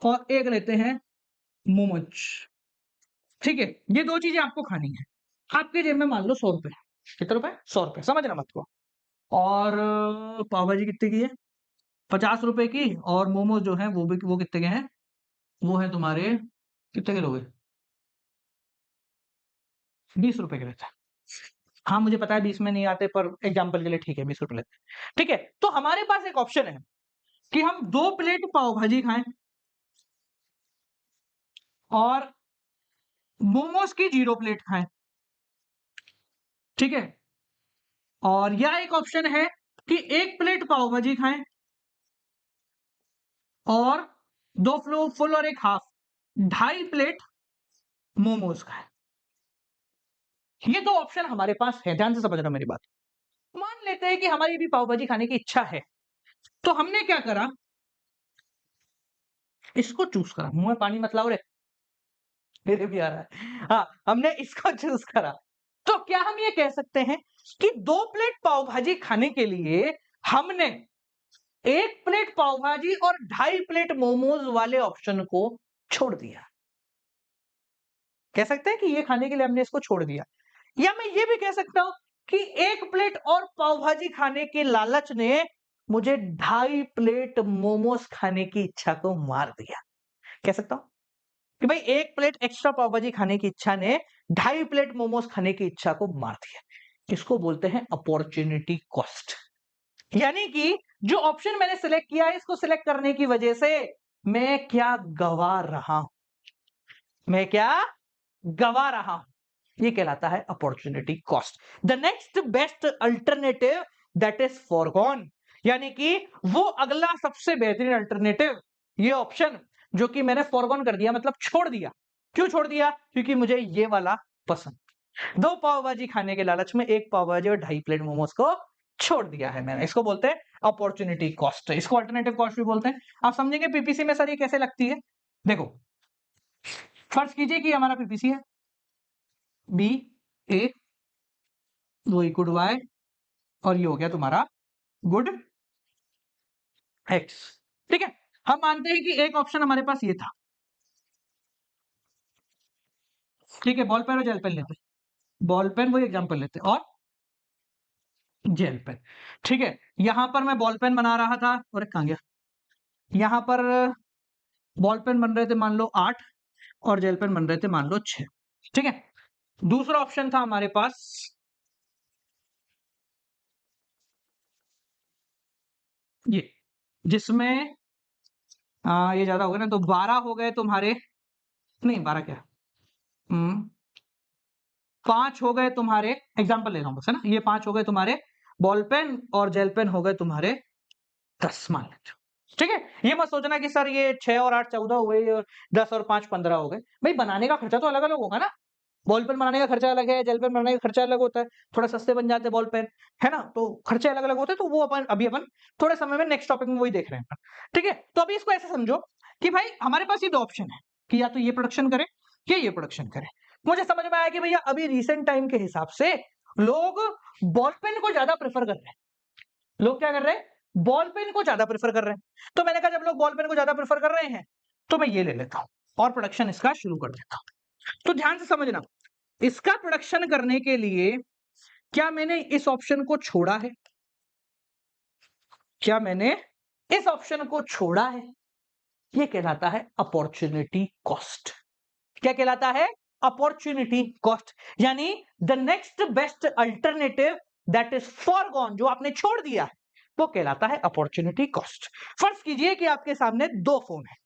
Speaker 1: और एक लेते हैं मोमोज, ठीक है। ये दो चीजें आपको खानी है, आपके जेब में मान लो 100 रुपए। कितने रुपए? 100 रुपए, समझना मत को। और पाव भाजी कितने की है? 50 रुपए की। और मोमोज जो है वो कितने के हैं? वो है तुम्हारे, कितने के लोगे? 20 रुपए के लेते हैं। हाँ मुझे पता है 20 में नहीं आते, पर एग्जाम्पल के लिए ठीक है 20 रुपए लेते हैं, ठीक है। तो हमारे पास एक ऑप्शन है कि हम 2 प्लेट पाव भाजी खाएं और मोमोज की 0 प्लेट खाएं, ठीक है। और यह एक ऑप्शन है कि 1 प्लेट पाव भाजी खाएं और 2 फुल और 1 हाफ, 2.5 प्लेट मोमोज खाएं। ये दो ऑप्शन हमारे पास है, ध्यान से समझना मेरी बात। मान लेते हैं कि हमारी भी पाव भाजी खाने की इच्छा है, तो हमने क्या करा? इसको चूज करा। मुंह में पानी मत लाओ रे, मेरे भी आ रहा है। हाँ, हमने इसको चूज करा। तो क्या हम ये कह सकते हैं कि 2 प्लेट पाव भाजी खाने के लिए हमने 1 प्लेट पाव भाजी और 2.5 प्लेट मोमोज वाले ऑप्शन को छोड़ दिया? कह सकते हैं कि ये खाने के लिए हमने इसको छोड़ दिया। या मैं ये भी कह सकता हूं कि 1 प्लेट और पाव भाजी खाने के लालच ने मुझे 2.5 प्लेट मोमोज खाने की इच्छा को मार दिया। कह सकता हूं कि भाई 1 प्लेट एक्स्ट्रा पाव भाजी खाने की इच्छा ने 2.5 प्लेट मोमोज खाने की इच्छा को मार दिया। इसको बोलते हैं अपॉर्चुनिटी कॉस्ट। यानी कि जो ऑप्शन मैंने सिलेक्ट किया है, इसको सिलेक्ट करने की वजह से मैं क्या गवा रहा हूं? मैं क्या गवा रहा हूं? ये कहलाता है opportunity cost. The next best alternative that is foregone, यानी कि वो अगला सबसे बेहतरीन अल्टरनेटिव, ये ऑप्शन जो कि मैंने फॉरगॉन कर दिया, मतलब छोड़ दिया। क्यों छोड़ दिया? क्योंकि मुझे ये वाला पसंद। 2 पाव भाजी खाने के लालच में 1 पाव भाजी और 2.5 प्लेट मोमोज को छोड़ दिया है मैंने। इसको बोलते हैं अपॉर्चुनिटी कॉस्ट, इसको अल्टरनेटिव कॉस्ट भी बोलते हैं। आप समझेंगे पीपीसी में सर ये कैसे लगती है। देखो, फर्ज कीजिए कि हमारा पीपीसी है बी ए गुड वाई और ये हो गया तुम्हारा गुड एक्स, ठीक है। हम मानते हैं कि एक ऑप्शन हमारे पास ये था, ठीक है। बॉल पेन और जेल पेन लेते, बॉल पेन वही एग्जांपल लेते और जेल पेन, ठीक है। यहां पर मैं बॉल पेन बना रहा था और कहां गया, यहां पर बॉल पेन बन रहे थे मान लो 8 और जेल पेन बन रहे थे मान लो 6, ठीक है। दूसरा ऑप्शन था हमारे पास ये, जिसमें ये ज्यादा हो गया ना, तो 12 हो गए तुम्हारे, नहीं 12 क्या, 5 हो गए तुम्हारे, एग्जाम्पल ले रहा हूं बस, है ना। ये 5 हो गए तुम्हारे बॉल पेन और जेल पेन हो गए तुम्हारे 10 मान लीजिए, ठीक है। ये मत सोचना कि सर ये 6 और 8 14 हो गए और 10 और 5 15 हो गए। भाई बनाने का खर्चा तो अलग अलग होगा ना। बॉल पेन बनाने का खर्चा अलग है, जेल पेन बनाने का खर्चा अलग होता है। थोड़ा सस्ते बन जाते हैं बॉल पेन, है ना, तो खर्चे अलग अलग होते हैं। तो वो अपन थोड़े समय में नेक्स्ट टॉपिक में वही देख रहे हैं, ठीक है। तो अभी इसको ऐसे समझो कि भाई हमारे पास ये दो ऑप्शन है कि या तो ये प्रोडक्शन करे या ये प्रोडक्शन करे। मुझे समझ में आया कि भैया अभी रिसेंट टाइम के हिसाब से लोग बॉल पेन को ज्यादा प्रेफर कर रहे हैं। लोग क्या कर रहे हैं? बॉल पेन को ज्यादा प्रेफर कर रहे हैं। तो मैंने कहा जब लोग बॉल पेन को ज्यादा प्रेफर कर रहे हैं तो मैं ये ले लेता हूं और प्रोडक्शन इसका शुरू कर देता हूं। तो ध्यान से समझना, इसका प्रोडक्शन करने के लिए क्या मैंने इस ऑप्शन को छोड़ा है? क्या मैंने इस ऑप्शन को छोड़ा है? ये कहलाता है अपॉर्चुनिटी कॉस्ट। क्या कहलाता है? Opportunity cost. यानी the next best alternative that is forgone, जो आपने छोड़ दिया है, वो कहलाता है अपॉर्चुनिटी कॉस्ट। फर्ज कीजिए कि आपके सामने दो फोन है,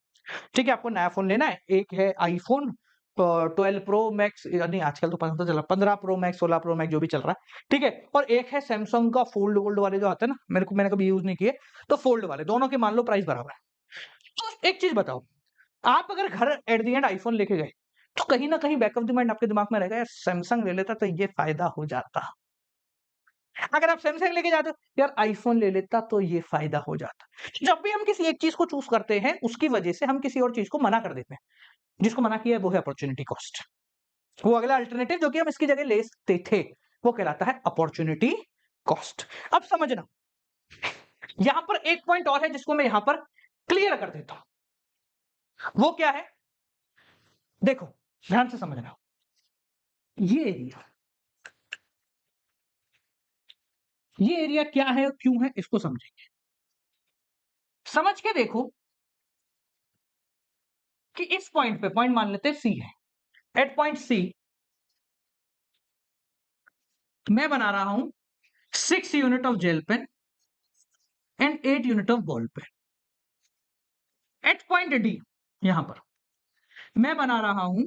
Speaker 1: ठीक है, आपको नया फोन लेना है। एक है आईफोन 12 प्रो मैक्स, नहीं आजकल तो पता तो चला 15 प्रो मैक्स 16 प्रो मैक्स जो भी चल रहा है, ठीक है, और एक है सैमसंग का फोल्ड वोल्ड वाले जो आते हैं ना, मैंने कभी यूज नहीं किए, तो फोल्ड वाले, दोनों के मान लो प्राइस बराबर है। तो एक चीज बताओ, आप अगर घर एट द एंड आईफोन लेके गए, तो कहीं ना कहीं बैक ऑफ द माइंड आपके दिमाग में रहेगा, यार सैमसंग ले लेता तो ये फायदा हो जाता। अगर आप सैमसंग लेके जाते हो, यार आईफोन ले लेता तो ये फायदा हो जाता। जब भी हम किसी एक चीज को चूज करते हैं, उसकी वजह से हम किसी और चीज को मना कर देते हैं। जिसको मना किया है वो है अपॉर्चुनिटी कॉस्ट। वो अगला अल्टरनेटिव जो कि हम इसकी जगह ले सकते थे, वो कहलाता है अपॉर्चुनिटी कॉस्ट। अब समझना, यहां पर एक पॉइंट और है जिसको मैं यहां पर क्लियर कर देता हूं। वो क्या है, देखो ध्यान से समझना। ये एरिया क्या है और क्यों है, इसको समझेंगे। समझ के देखो कि इस पॉइंट पे, पॉइंट मान लेते हैं सी है, एट पॉइंट सी मैं बना रहा हूं 6 unit of gel pen and 8 unit of ball pen. At point D यहां पर मैं बना रहा हूं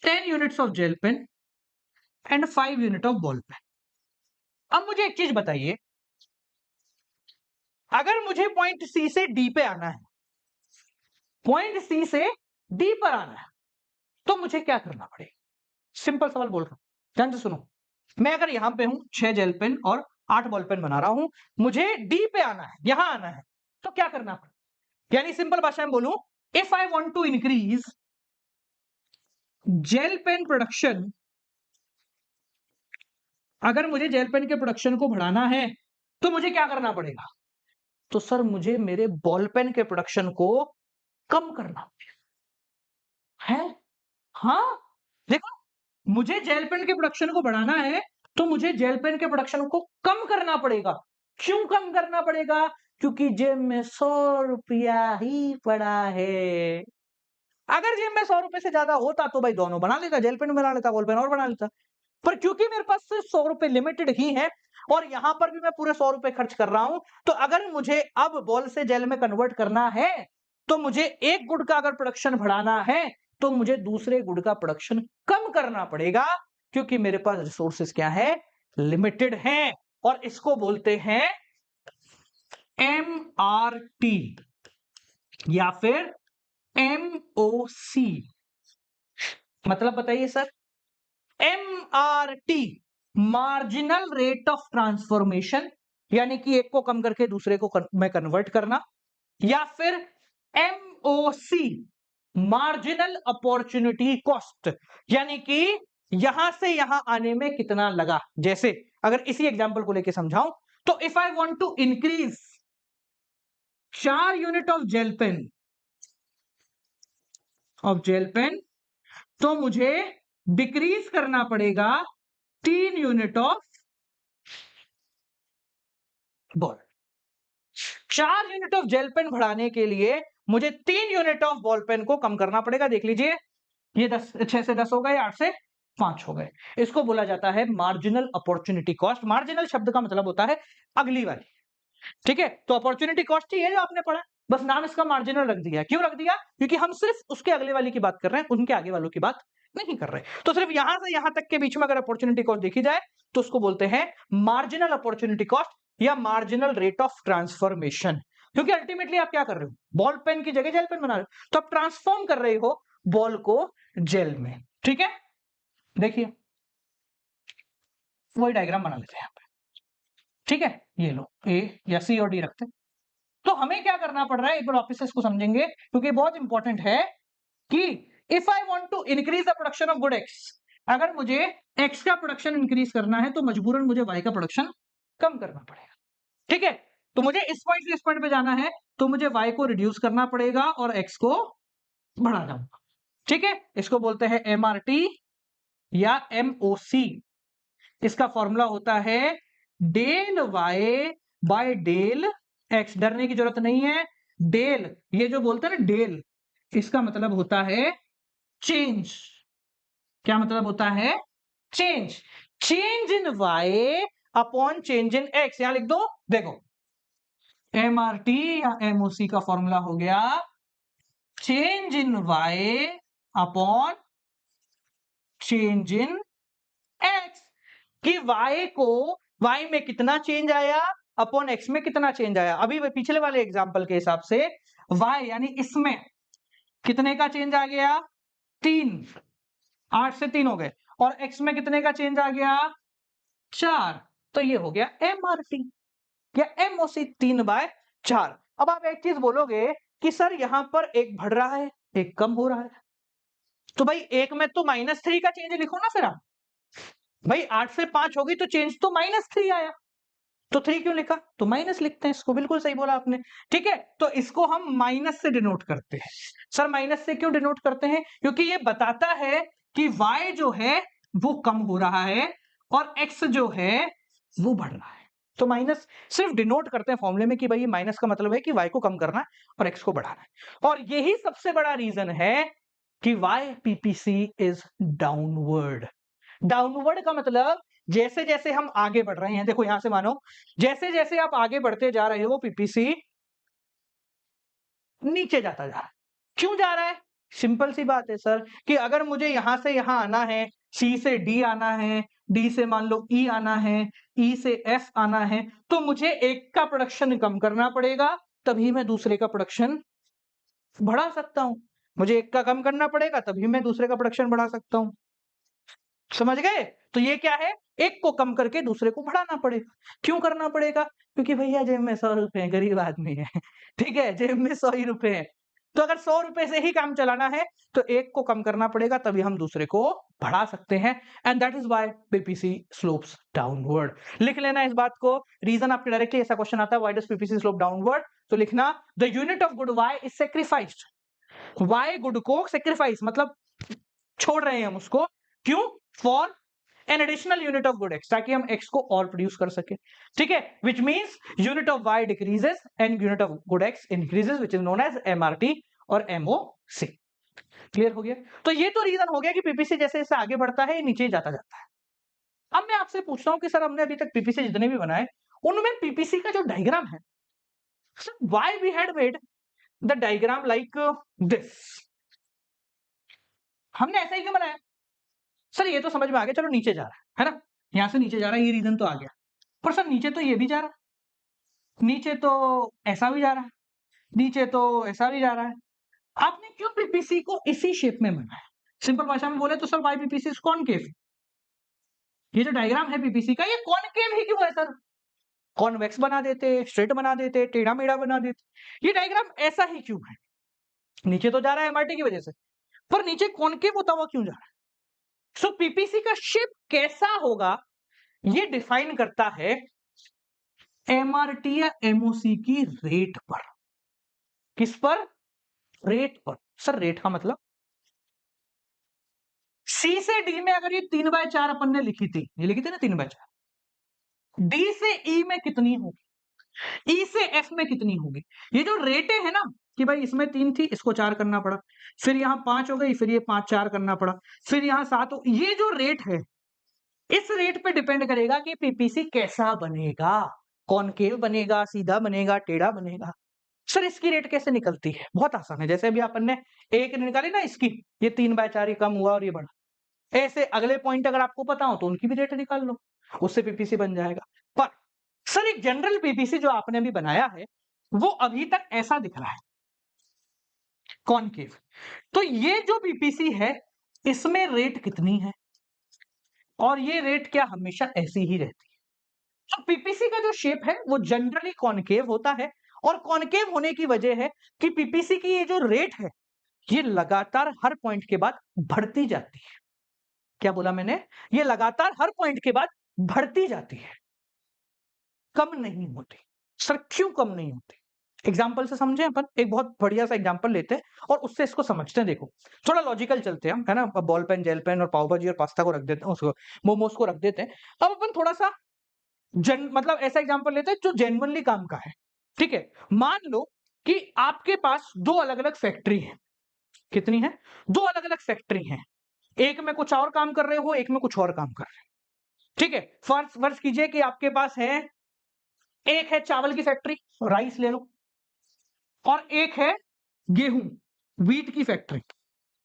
Speaker 1: 10 units of gel pen and 5 unit of ball pen. अब मुझे एक चीज बताइए, अगर मुझे पॉइंट सी से डी पे आना है, पॉइंट सी से डी पर आना है, तो मुझे क्या करना पड़ेगा? सिंपल सवाल बोल रहा हूं, ध्यान से सुनो। मैं अगर यहां पे हूं, 6 जेल पेन और 8 बॉल पेन बना रहा हूं, मुझे डी पे आना है, यहां आना है, तो क्या करना पड़ेगा? यानी सिंपल भाषा में बोलूं, if I want to increase gel pen production, अगर मुझे जेल पेन के प्रोडक्शन को बढ़ाना है, तो मुझे क्या करना पड़ेगा? तो सर मुझे मेरे बॉल पेन के प्रोडक्शन को कम करना है। हाँ, देखो, मुझे जेल पेन के प्रोडक्शन को बढ़ाना है, तो मुझे जेल पेन के प्रोडक्शन को कम करना पड़ेगा। क्यों कम करना पड़ेगा? क्योंकि जेब में 100 रुपया ही पड़ा है। अगर जेब में 100 रुपए से ज्यादा होता तो भाई दोनों बना लेता, जेल पेन बना लेता, बॉल पेन और बना लेता। पर क्योंकि मेरे पास सिर्फ 100 रुपए लिमिटेड ही है, और यहां पर भी मैं पूरे 100 रुपए खर्च कर रहा हूं, तो अगर मुझे अब बॉल से जेल में कन्वर्ट करना है, तो मुझे एक गुड़ का अगर प्रोडक्शन बढ़ाना है, तो मुझे दूसरे गुड़ का प्रोडक्शन कम करना पड़ेगा, क्योंकि मेरे पास रिसोर्सेस क्या है? लिमिटेड हैं। और इसको बोलते हैं MRT या फिर MOC। मतलब बताइए sir. MRT marginal rate of transformation, यानी कि एक को कम करके दूसरे को में कन्वर्ट करना, या फिर MOC मार्जिनल अपॉर्चुनिटी कॉस्ट, यानी कि यहां से यहां आने में कितना लगा। जैसे अगर इसी एग्जांपल को लेके समझाऊं, तो if I want to increase 4 unit of gel pen, तो मुझे डिक्रीज करना पड़ेगा 3 unit of ball. 4 unit of gel pen बढ़ाने के लिए मुझे 3 यूनिट ऑफ बॉल पेन को कम करना पड़ेगा। देख लीजिए, ये 6 से 10 हो गए, 8 से 5 हो गए। इसको बोला जाता है मार्जिनल अपॉर्चुनिटी कॉस्ट। मार्जिनल शब्द का मतलब होता है अगली वाली, ठीक है। तो अपॉर्चुनिटी कॉस्ट ही है जो आपने पढ़ा, बस नाम इसका मार्जिनल रख दिया। क्यों रख दिया? क्योंकि हम सिर्फ उसके अगले वाली की बात कर रहे हैं, उनके आगे वालों की बात नहीं कर रहे। तो सिर्फ यहां से यहां तक के बीच में अगर अपॉर्चुनिटी कॉस्ट देखी जाए, तो उसको बोलते हैं मार्जिनल अपॉर्चुनिटी कॉस्ट या मार्जिनल रेट ऑफ ट्रांसफॉर्मेशन। क्योंकि अल्टीमेटली आप क्या कर रहे हो? बॉल पेन की जगह जेल पेन बना रहे हो, तो आप ट्रांसफॉर्म कर रहे हो बॉल को जेल में, ठीक है। देखिए, वही डायग्राम बना लेते हैं यहां पे, ठीक है। ये लो, ए या सी और डी रखते हैं। तो हमें क्या करना पड़ रहा है, एक बार वापस से इसको समझेंगे, क्योंकि बहुत इंपॉर्टेंट है कि if I want to increase the production of good X, अगर मुझे एक्स का प्रोडक्शन इंक्रीज करना है, तो मजबूरन मुझे वाई का प्रोडक्शन कम करना पड़ेगा, ठीक है। तो मुझे इस पॉइंट से इस पॉइंट पे जाना है, तो मुझे वाई को रिड्यूस करना पड़ेगा और एक्स को बढ़ाना होगा, ठीक है। इसको बोलते हैं MRT या MOC। इसका फॉर्मूला होता है del Y by del X. डरने की जरूरत नहीं है। डेल, ये जो बोलते हैं ना डेल, इसका मतलब होता है चेंज। क्या मतलब होता है? Change. Change in y upon change in x। यहां लिख दो, देखो MRT या MOC का फॉर्मूला हो गया change in y upon change in x, कि y में कितना चेंज आया अपॉन x में कितना चेंज आया। अभी पिछले वाले एग्जांपल के हिसाब से y यानी इसमें कितने का चेंज आ गया 3, 8 से 3 हो गए, और x में कितने का चेंज आ गया 4, तो ये हो गया MRT या MOC 3/4। अब आप एक चीज बोलोगे कि सर यहां पर एक बढ़ रहा है एक कम हो रहा है, तो भाई एक में तो -3 का चेंज लिखो ना। फिर आप भाई 8 से 5 होगी तो चेंज तो -3 आया, तो 3 क्यों लिखा, तो माइनस लिखते हैं इसको। बिल्कुल सही बोला आपने, ठीक है। तो इसको हम माइनस से डिनोट करते हैं। सर माइनस से क्यों डिनोट करते हैं, क्योंकि ये बताता है कि y जो है वो कम हो रहा है और x जो है वो बढ़ रहा है। तो माइनस सिर्फ डिनोट करते हैं फॉर्मूले में कि भाई माइनस का मतलब है कि y को कम करना है और x को बढ़ाना है। और यही सबसे बड़ा रीजन है कि y PPC is downward. Downward का मतलब जैसे जैसे हम आगे बढ़ रहे हैं, देखो यहां से मानो जैसे जैसे आप आगे बढ़ते जा रहे हो PPC नीचे जाता जा रहा है। क्यों जा रहा है, सिंपल सी बात है सर कि अगर मुझे यहां से यहां आना है, C से D आना है, D से मान लो E आना है, E से F आना है, तो मुझे एक का प्रोडक्शन कम करना पड़ेगा, तभी मैं दूसरे का प्रोडक्शन बढ़ा सकता हूं। मुझे एक का कम करना पड़ेगा तभी मैं दूसरे का प्रोडक्शन बढ़ा सकता हूं। समझ गए, तो ये क्या है, एक को कम करके दूसरे को बढ़ाना पड़ेगा। क्यों करना पड़ेगा, क्योंकि भैया जेब में 100 रुपए है, गरीब आदमी है ठीक है, जेब में 100 ही रुपए है, तो अगर 100 रुपए से ही काम चलाना है तो एक को कम करना पड़ेगा तभी हम दूसरे को बढ़ा सकते हैं। And that is why PPC slopes downward. लिख लेना इस बात को, रीजन आपके डायरेक्टली ऐसा क्वेश्चन आता है why does PPC slope downward, तो लिखना the unit of good y is sacrificed. y good को सेक्रीफाइस मतलब छोड़ रहे हैं हम उसको, क्यों, for an additional unit of good x, ताकि हम x को और प्रोड्यूस कर सके, ठीक है। Which means unit of y decreases and unit of good x increases, which is known as MRT और MOC। क्लियर हो गया, तो ये तो रीजन हो गया कि PPC जैसे जैसे आगे बढ़ता है नीचे जाता जाता है। अब मैं आपसे पूछता हूं कि सर हमने अभी तक PPC जितने भी बनाए उनमें PPC का जो डायग्राम है, why we had made the diagram like this, हमने ऐसा ही क्यों बनाया। सर ये तो समझ में आ गया, चलो नीचे जा रहा है ना, यहां से नीचे जा रहा है, ये रीजन तो आ गया, पर सर नीचे तो ये भी जा रहा है, नीचे तो ऐसा भी जा रहा है, नीचे तो ऐसा भी जा रहा है, आपने क्यों PPC को इसी शेप में बनाया। सिंपल भाषा में बोले तो sir Y PPC is concave, ये जो डायग्राम है PPC का ये कॉनकेव ही क्यों है सर, कॉन्वेक्स बना देते, स्ट्रेट बना देते, टेढ़ा मेढ़ा बना देते, ये डायग्राम ऐसा ही क्यों है। नीचे तो जा रहा है MRT की वजह से, पर नीचे कॉनकेव होता हुआ क्यों जा रहा है। सो PPC का शेप कैसा होगा ये डिफाइन करता है MRT या MOC की रेट पर। किस पर, रेट पर। सर रेट का मतलब C से D में अगर ये 3/4 अपन ने लिखी थी, ये लिखी थी ना 3/4, D से E में कितनी होगी, E से F में कितनी होगी। ये जो रेटे है ना कि भाई इसमें 3 थी इसको 4 करना पड़ा, फिर यहां 5 हो गई, फिर ये 5 4 करना पड़ा, फिर यहां 7 हो, ये जो रेट है इस रेट पे डिपेंड करेगा कि PPC कैसा बनेगा, कॉनकेव बनेगा, सीधा बनेगा, टेढ़ा बनेगा। सर इसकी रेट कैसे निकलती है, बहुत आसान है, जैसे अभी अपन ने एक निकाली ना इसकी, ये 3/4 कम हुआ और ये बढ़ा, ऐसे अगले पॉइंट अगर आपको पता हो तो उनकी भी रेट निकाल लो, उससे PPC बन जाएगा। पर सर एक जनरल PPC जो आपने अभी बनाया है वो अभी तक ऐसा दिख रहा है कॉनकेव, तो ये जो PPC है इसमें रेट कितनी है, और ये रेट क्या हमेशा ऐसी ही रहती है। तो PPC का जो शेप है वो जनरली कॉनकेव होता है, और कॉनकेव होने की वजह है कि PPC की ये जो रेट है ये लगातार हर पॉइंट के बाद बढ़ती जाती है। क्या बोला मैंने, ये लगातार हर पॉइंट के बाद बढ़ती जाती है, कम नहीं होती। सर क्यों कम नहीं होती, एग्जाम्पल से समझे अपन, एक बहुत बढ़िया सा एग्जाम्पल लेते हैं और उससे इसको समझते हैं। देखो थोड़ा लॉजिकल चलते हैं हम, है ना, बॉल पेन, जेल पेन और पाव भाजी और पास्ता को रख देते हैं, उसको मोमोज को रख देते हैं। अब अपन थोड़ा सा मतलब ऐसा एग्जांपल लेते हैं जो जेन्युइनली काम का है, ठीक है। मान लो कि आपके पास दो अलग अलग फैक्ट्री है, कितनी है, दो अलग अलग फैक्ट्री हैं, एक में कुछ और काम कर रहे हो, एक में कुछ और काम कर रहे हो, ठीक है, फर्ज फर्ज कीजिए कि आपके पास है, एक है चावल की फैक्ट्री, राइस ले लो, और एक है गेहूं, व्हीट की फैक्ट्री।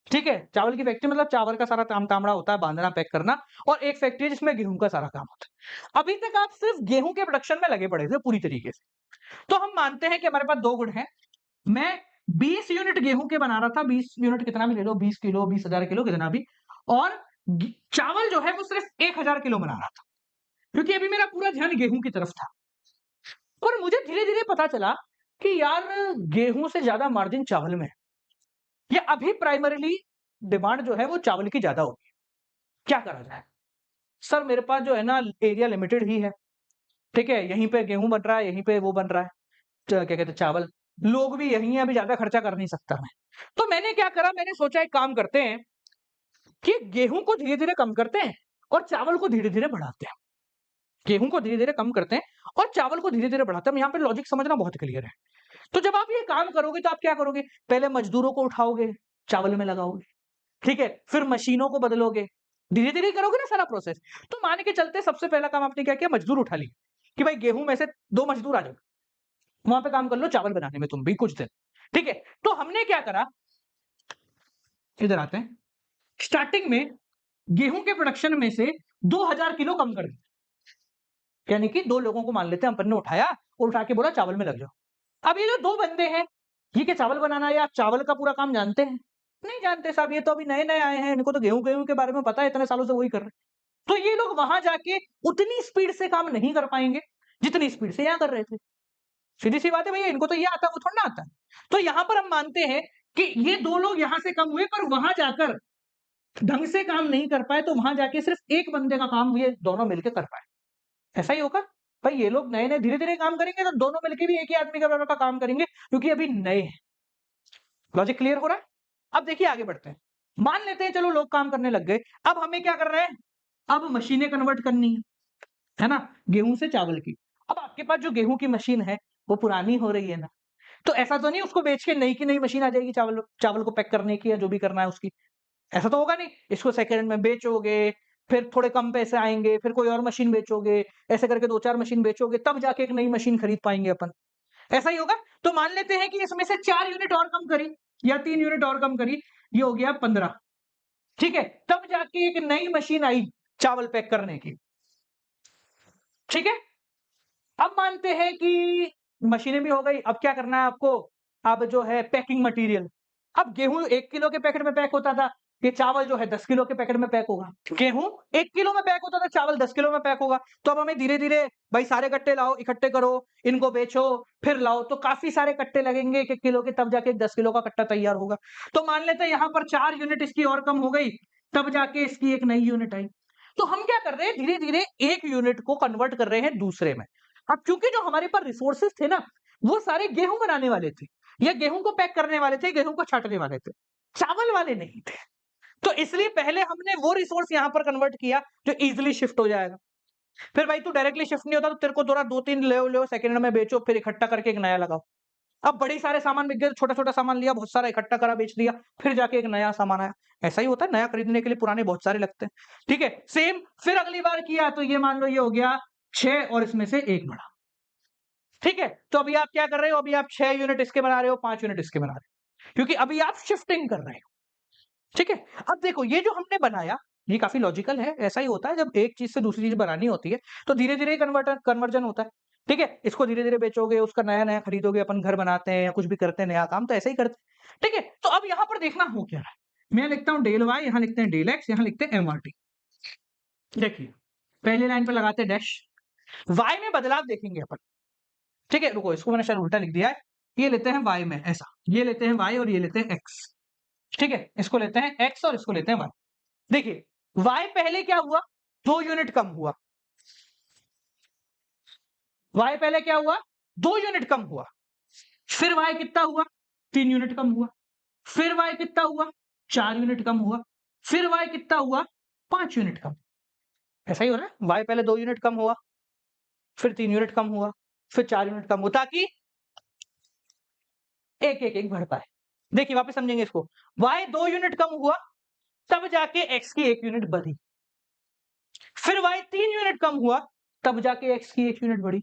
Speaker 1: ठीक है, चावल की फैक्ट्री मतलब चावल का सारा तामड़ा होता है, बांधना, पैक करना, और एक फैक्ट्री है जिसमें गेहूं का सारा काम होता है। अभी तक आप सिर्फ गेहूं के प्रोडक्शन में लगे पड़े थे पूरी तरीके से। तो हम मानते हैं कि हमारे पास 2 गुण हैं। मैं 20 यूनिट गेहूं के बना रहा था, 20 यूनिट कितना भी ले लो, 20 किलो, 20,000 किलो कितना भी, और चावल जो है वो सिर्फ 1,000 किलो बना रहा था, क्योंकि अभी मेरा पूरा ध्यान गेहूं की तरफ था। और मुझे धीरे-धीरे पता चला कि यार गेहूं से ज्यादा मार्जिन चावल में है। ये अभी प्राइमरीली डिमांड जो है वो चावल की ज्यादा होगी। क्या करा जाए? सर मेरे पास जो है ना एरिया लिमिटेड ही है। ठीक है, यहीं पे गेहूं बन रहा है, यहीं पे वो बन रहा है, क्या कहते हैं, चावल। लोग भी यही हैं, अभी ज्यादा खर्चा कर नहीं सकता मैं। तो मैंने क्या करा, मैंने सोचा एक काम करते हैं कि गेहूं को धीरे-धीरे कम करते हैं और चावल को धीरे-धीरे बढ़ाते हैं। गेहूं को धीरे-धीरे कम करते हैं और चावल को धीरे-धीरे बढ़ाते हैं। यहाँ पे लॉजिक समझना बहुत क्लियर है। तो जब आप ये काम करोगे तो आप क्या करोगे? पहले मजदूरों को उठाओगे, चावल में लगाओगे, ठीक है? फिर मशीनों को बदलोगे, धीरे-धीरे करोगे ना सारा प्रोसेस। तो मान के चलते सबसे पहला काम आपने क्या किया, मजदूर उठा लिए, कि भाई गेहूं में से 2 मजदूर आ जाओ, वहां पे काम कर लो चावल बनाने में तुम भी कुछ दिन। ठीक है? तो हमने क्या करा, इधर आते हैं। स्टार्टिंग में गेहूं के प्रोडक्शन में से 2000 किलो कम कर दिया। यानी कि 2 लोगों को मान लेते हैं अपन ने उठाया और उठा के बोला चावल में लग जाओ। अब ये जो 2 बंदे हैं, ये क्या चावल बनाना है या चावल का पूरा काम जानते हैं? नहीं जानते साहब, ये तो अभी नए-नए आए हैं, इनको तो गेहूं के बारे में पता है, इतने सालों से वही कर रहे हैं। तो ये लोग वहां जाके उतनी स्पीड से काम नहीं कर पाएंगे जितनी स्पीड से यहाँ कर रहे थे। सीधी सी बात है भैया, इनको तो ये आता है, वो थोड़ा ना आता है। तो यहाँ पर हम मानते हैं कि ये 2 लोग यहाँ से कम हुए, पर वहां जाकर ढंग से काम नहीं कर पाए, तो वहां जाके सिर्फ एक बंदे का काम ये दोनों मिलकर कर पाए। ऐसा ही होगा? भाई ये लोग नए-नए धीरे-धीरे काम करेंगे तो दोनों मिलके भी एक ही आदमी के बराबर का काम करेंगे, क्योंकि अभी नए हैं। लॉजिक क्लियर हो रहा है? अब देखिए आगे बढ़ते हैं। मान लेते हैं चलो लोग काम करने लग गए, अब हमें क्या कर रहे हैं? अब मशीनें कन्वर्ट करनी है ना? गेहूं से चावल की। अब आपके पास जो गेहूं की मशीन है, वो पुरानी हो रही है ना, तो ऐसा तो नहीं उसको बेच के नई की नई मशीन आ जाएगी चावल चावल को पैक करने की या जो भी करना है उसकी। ऐसा तो होगा नहीं। इसको सेकंड हैंड में बेचोगे, फिर थोड़े कम पैसे आएँगे, फिर कोई और मशीन बेचोगे, ऐसे करके 2-4 मशीन बेचोगे, तब जाके एक नई मशीन खरीद पाएँगे अपन। ऐसा ही होगा? तो मान लेते हैं कि इसमें से 4 यूनिट और कम करी या 3 यूनिट और कम करी, ये हो गया 15। ठीक है? तब जाके एक नई मशीन आई चावल पैक करने की। ठीक है? अब मानते हैं कि मशीनें भी हो गई, अब क्या करना है आपको? अब जो है पैकिंग मटीरियल। अब गेहूँ 1 किलो के पैकेट में पैक होता था, ये चावल जो है 10 किलो के पैकेट में पैक होगा। गेहूँ 1 किलो में पैक होता था, चावल 10 किलो में पैक होगा। तो अब हमें धीरे-धीरे भाई सारे कट्टे लाओ, इकट्ठे करो, इनको बेचो, फिर लाओ, तो काफ़ी सारे कट्टे लगेंगे 1-1 किलो के, तब जाके 10 किलो का कट्टा तैयार होगा। तो मान लेते हैं यहाँ पर 4 यूनिट इसकी और कम हो गई, तब जाके इसकी एक नई यूनिट आई। तो हम क्या कर रहे हैं, धीरे-धीरे एक यूनिट को कन्वर्ट कर रहे हैं दूसरे में। अब चूंकि जो हमारे पास रिसोर्सेज थे ना, वो सारे गेहूं बनाने वाले थे, या गेहूं को पैक करने वाले थे, गेहूं को छांटने वाले थे, चावल वाले नहीं थे। तो इसलिए पहले हमने वो रिसोर्स यहां पर कन्वर्ट किया जो इजीली शिफ्ट हो जाएगा। फिर भाई तू डायरेक्टली शिफ्ट नहीं होता तो तेरे को थोड़ा 2-3 ले सेकंड हैंड में बेचो, फिर इकट्ठा करके एक नया लगाओ। अब बड़े सारे सामान बिक गए, छोटा-छोटा सामान लिया, बहुत सारा इकट्ठा करा, बेच दिया, फिर जाके एक नया सामान आया। ऐसा ही होता है, नया खरीदने के लिए पुराने बहुत सारे लगते हैं। ठीक है? सेम फिर अगली बार किया तो ये मान लो ये हो गया 6 और इसमें से 1 बढ़ा। ठीक है? तो अभी आप क्या कर रहे हो? अभी आप 6 यूनिट इसके बना रहे हो, 5 यूनिट इसके बना रहे हो। क्योंकि अभी आप शिफ्टिंग कर रहे हो। ठीक है? अब देखो ये जो हमने बनाया, ये काफ़ी लॉजिकल है। ऐसा ही होता है जब एक चीज़ से दूसरी चीज़ बनानी होती है, तो धीरे-धीरे कन्वर्जन होता है। ठीक है? इसको धीरे-धीरे बेचोगे, उसका नया-नया खरीदोगे, अपन घर बनाते हैं या कुछ भी करते हैं नया काम, तो ऐसे ही करते हैं। ठीक है? तो अब यहाँ पर देखना हो क्या रहा है। मैं लिखता हूँ डेल वाई, यहाँ लिखते हैं डेल एक्स, यहाँ लिखते हैं एमआरटी। देखिए, पहली लाइन पे लगाते हैं डैश। वाई में बदलाव देखेंगे अपन। ठीक है? रुको, इसको मैंने शायद उल्टा लिख दिया है। ये लेते हैं वाई में ऐसा, ये लेते हैं वाई और ये लेते हैं एक्स। ठीक है? इसको लेते हैं एक्स और इसको लेते हैं वाई। देखिए, y पहले क्या हुआ? 2 यूनिट कम हुआ। y पहले क्या हुआ? 2 यूनिट कम हुआ। फिर y कितना हुआ? 3 यूनिट कम हुआ। फिर y कितना हुआ? 4 यूनिट कम हुआ। फिर y कितना हुआ? 5 यूनिट कम। ऐसा ही हो रहा है? y पहले 2 यूनिट कम हुआ, फिर 3 यूनिट कम हुआ, फिर 4 यूनिट कम हुआ, ताकि 1-1-1 बढ़ता है। देखिए वापस समझेंगे इसको। y 2 यूनिट कम हुआ, तब जाके x की 1 यूनिट बढ़ी। फिर y 3 यूनिट कम हुआ, तब जाके x की 1 यूनिट बढ़ी।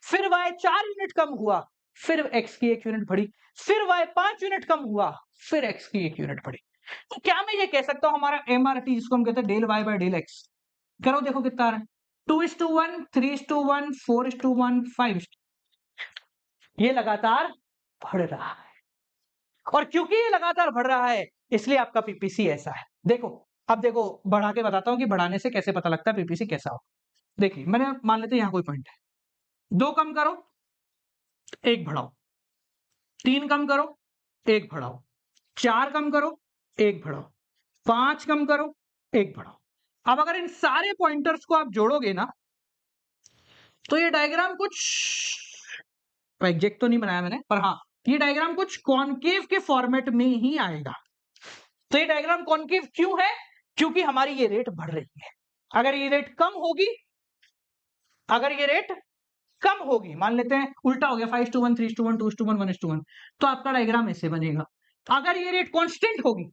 Speaker 1: फिर y 4 यूनिट कम हुआ, फिर x की 1 यूनिट बढ़ी। फिर y 5 यूनिट कम हुआ, फिर x की 1 यूनिट बढ़ी। तो क्या मैं ये कह सकता हूं हमारा MRT, जिसको हम कहते हैं del y by del x, करो देखो कितना आ रहा है, 2:1, 3:1, 4:1, 5, ये लगातार बढ़ रहा है। और क्योंकि ये लगातार बढ़ रहा है, इसलिए आपका पीपीसी ऐसा है। देखो, अब देखो बढ़ा के बताता हूं कि बढ़ाने से कैसे पता लगता है पीपीसी कैसा हो। देखिए, मैंने मान लेते हैं यहां कोई पॉइंट है, 2 कम करो, 1 बढ़ाओ, 3 कम करो, 1 बढ़ाओ, 4 कम करो, 1 बढ़ाओ, 5 कम करो, 1 बढ़ाओ। अब अगर इन सारे पॉइंटर्स को आप जोड़ोगे ना, तो ये डायग्राम कुछ एग्जैक्ट तो नहीं बनाया मैंने, पर हाँ, ये डायग्राम कुछ कॉनकेव के फॉर्मेट में ही आएगा। तो ये डायग्राम कॉनकेव क्यों है? क्योंकि हमारी ये रेट बढ़ रही है। अगर ये रेट कम होगी, अगर ये रेट कम होगी, मान लेते हैं उल्टा हो गया 5:1, 3:1, 2:1, 1:1, तो आपका डायग्राम ऐसे बनेगा। अगर ये रेट कांस्टेंट होगी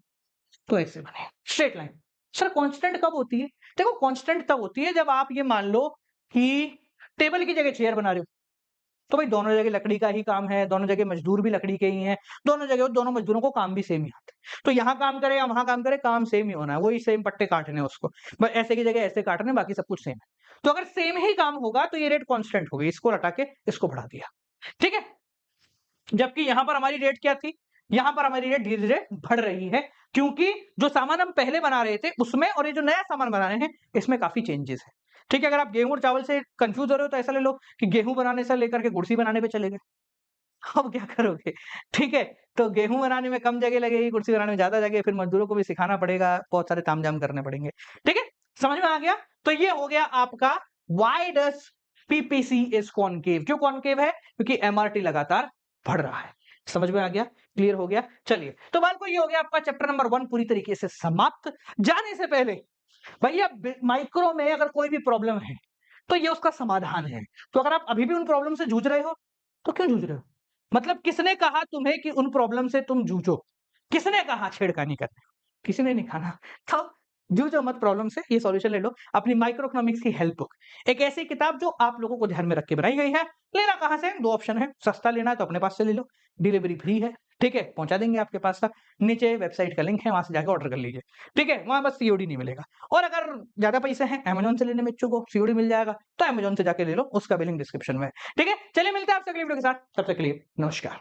Speaker 1: तो ऐसे बनेगा, स्ट्रेट लाइन। सर कांस्टेंट कब होती है? देखो कांस्टेंट तब होती है जब आप ये मान लो कि टेबल की जगह चेयर बना रहे हो, तो भाई दोनों जगह लकड़ी का ही काम है, दोनों जगह मजदूर भी लकड़ी के ही हैं, दोनों जगह दोनों मजदूरों को काम भी सेम ही आता है। तो यहाँ काम करे या वहां काम करे, काम सेम ही होना है, वही सेम पट्टे काटने हैं उसको, बस ऐसे की जगह ऐसे काटने, बाकी सब कुछ सेम है। तो अगर सेम ही काम होगा तो ये रेट कांस्टेंट होगी, इसको हटा के इसको बढ़ा दिया, ठीक है। जबकि यहां पर हमारी रेट क्या थी? यहां पर हमारी रेट धीरे धीरे बढ़ रही है, क्योंकि जो सामान हम पहले बना रहे थे उसमें और ये जो नया सामान बना रहे हैं इसमें काफी चेंजेस है। ठीक है, अगर आप गेहूं और चावल से कंफ्यूज हो रहे हो तो ऐसा ले लो कि गेहूं बनाने से लेकर के कुर्सी बनाने पे चले गए। अब क्या करोगे? ठीक है, तो गेहूं बनाने में कम जगह लगेगी, कुर्सी बनाने में ज्यादा जगह, फिर मजदूरों को भी सिखाना पड़ेगा, बहुत सारे तामझाम करने पड़ेंगे। ठीक है, समझ में आ गया? तो ये हो गया आपका why does PPC is concave. क्यों कॉनकेव है? क्योंकि एमआरटी लगातार बढ़ रहा है। समझ में आ गया? क्लियर हो गया? चलिए, तो बालको ये हो गया आपका चैप्टर नंबर 1 पूरी तरीके से समाप्त। जाने से पहले भैया माइक्रो में अगर कोई भी प्रॉब्लम है तो ये उसका समाधान है। तो अगर आप अभी भी उन प्रॉब्लम से जूझ रहे हो तो क्यों जूझ रहे हो? मतलब किसने कहा तुम्हें कि उन प्रॉब्लम से तुम जूझो? किसने कहा छेड़खानी करने को? किसी ने नहीं कहा ना। तो जूझो मत प्रॉब्लम से, ये सॉल्यूशन ले लो अपनी माइक्रो इकोनॉमिक्स की हेल्प बुक, एक ऐसी किताब जो आप लोगों को ध्यान में रख के बनाई गई है। लेना कहां से? 2 ऑप्शन है, सस्ता लेना है तो अपने पास से ले लो, डिलीवरी फ्री है, ठीक है, पहुंचा देंगे आपके पास तक। नीचे वेबसाइट का लिंक है, वहां से जाकर ऑर्डर कर लीजिए, ठीक है, वहां बस सीओडी नहीं मिलेगा। और अगर ज्यादा पैसे हैं, अमेज़न से लेने में इच्छुक हो, सीओडी मिल जाएगा, तो अमेज़न से जाके ले लो, उसका भी लिंक डिस्क्रिप्शन में है। ठीक है, चलिए मिलते हैं आपसे अगली वीडियो के साथ, तब तक के लिए नमस्कार।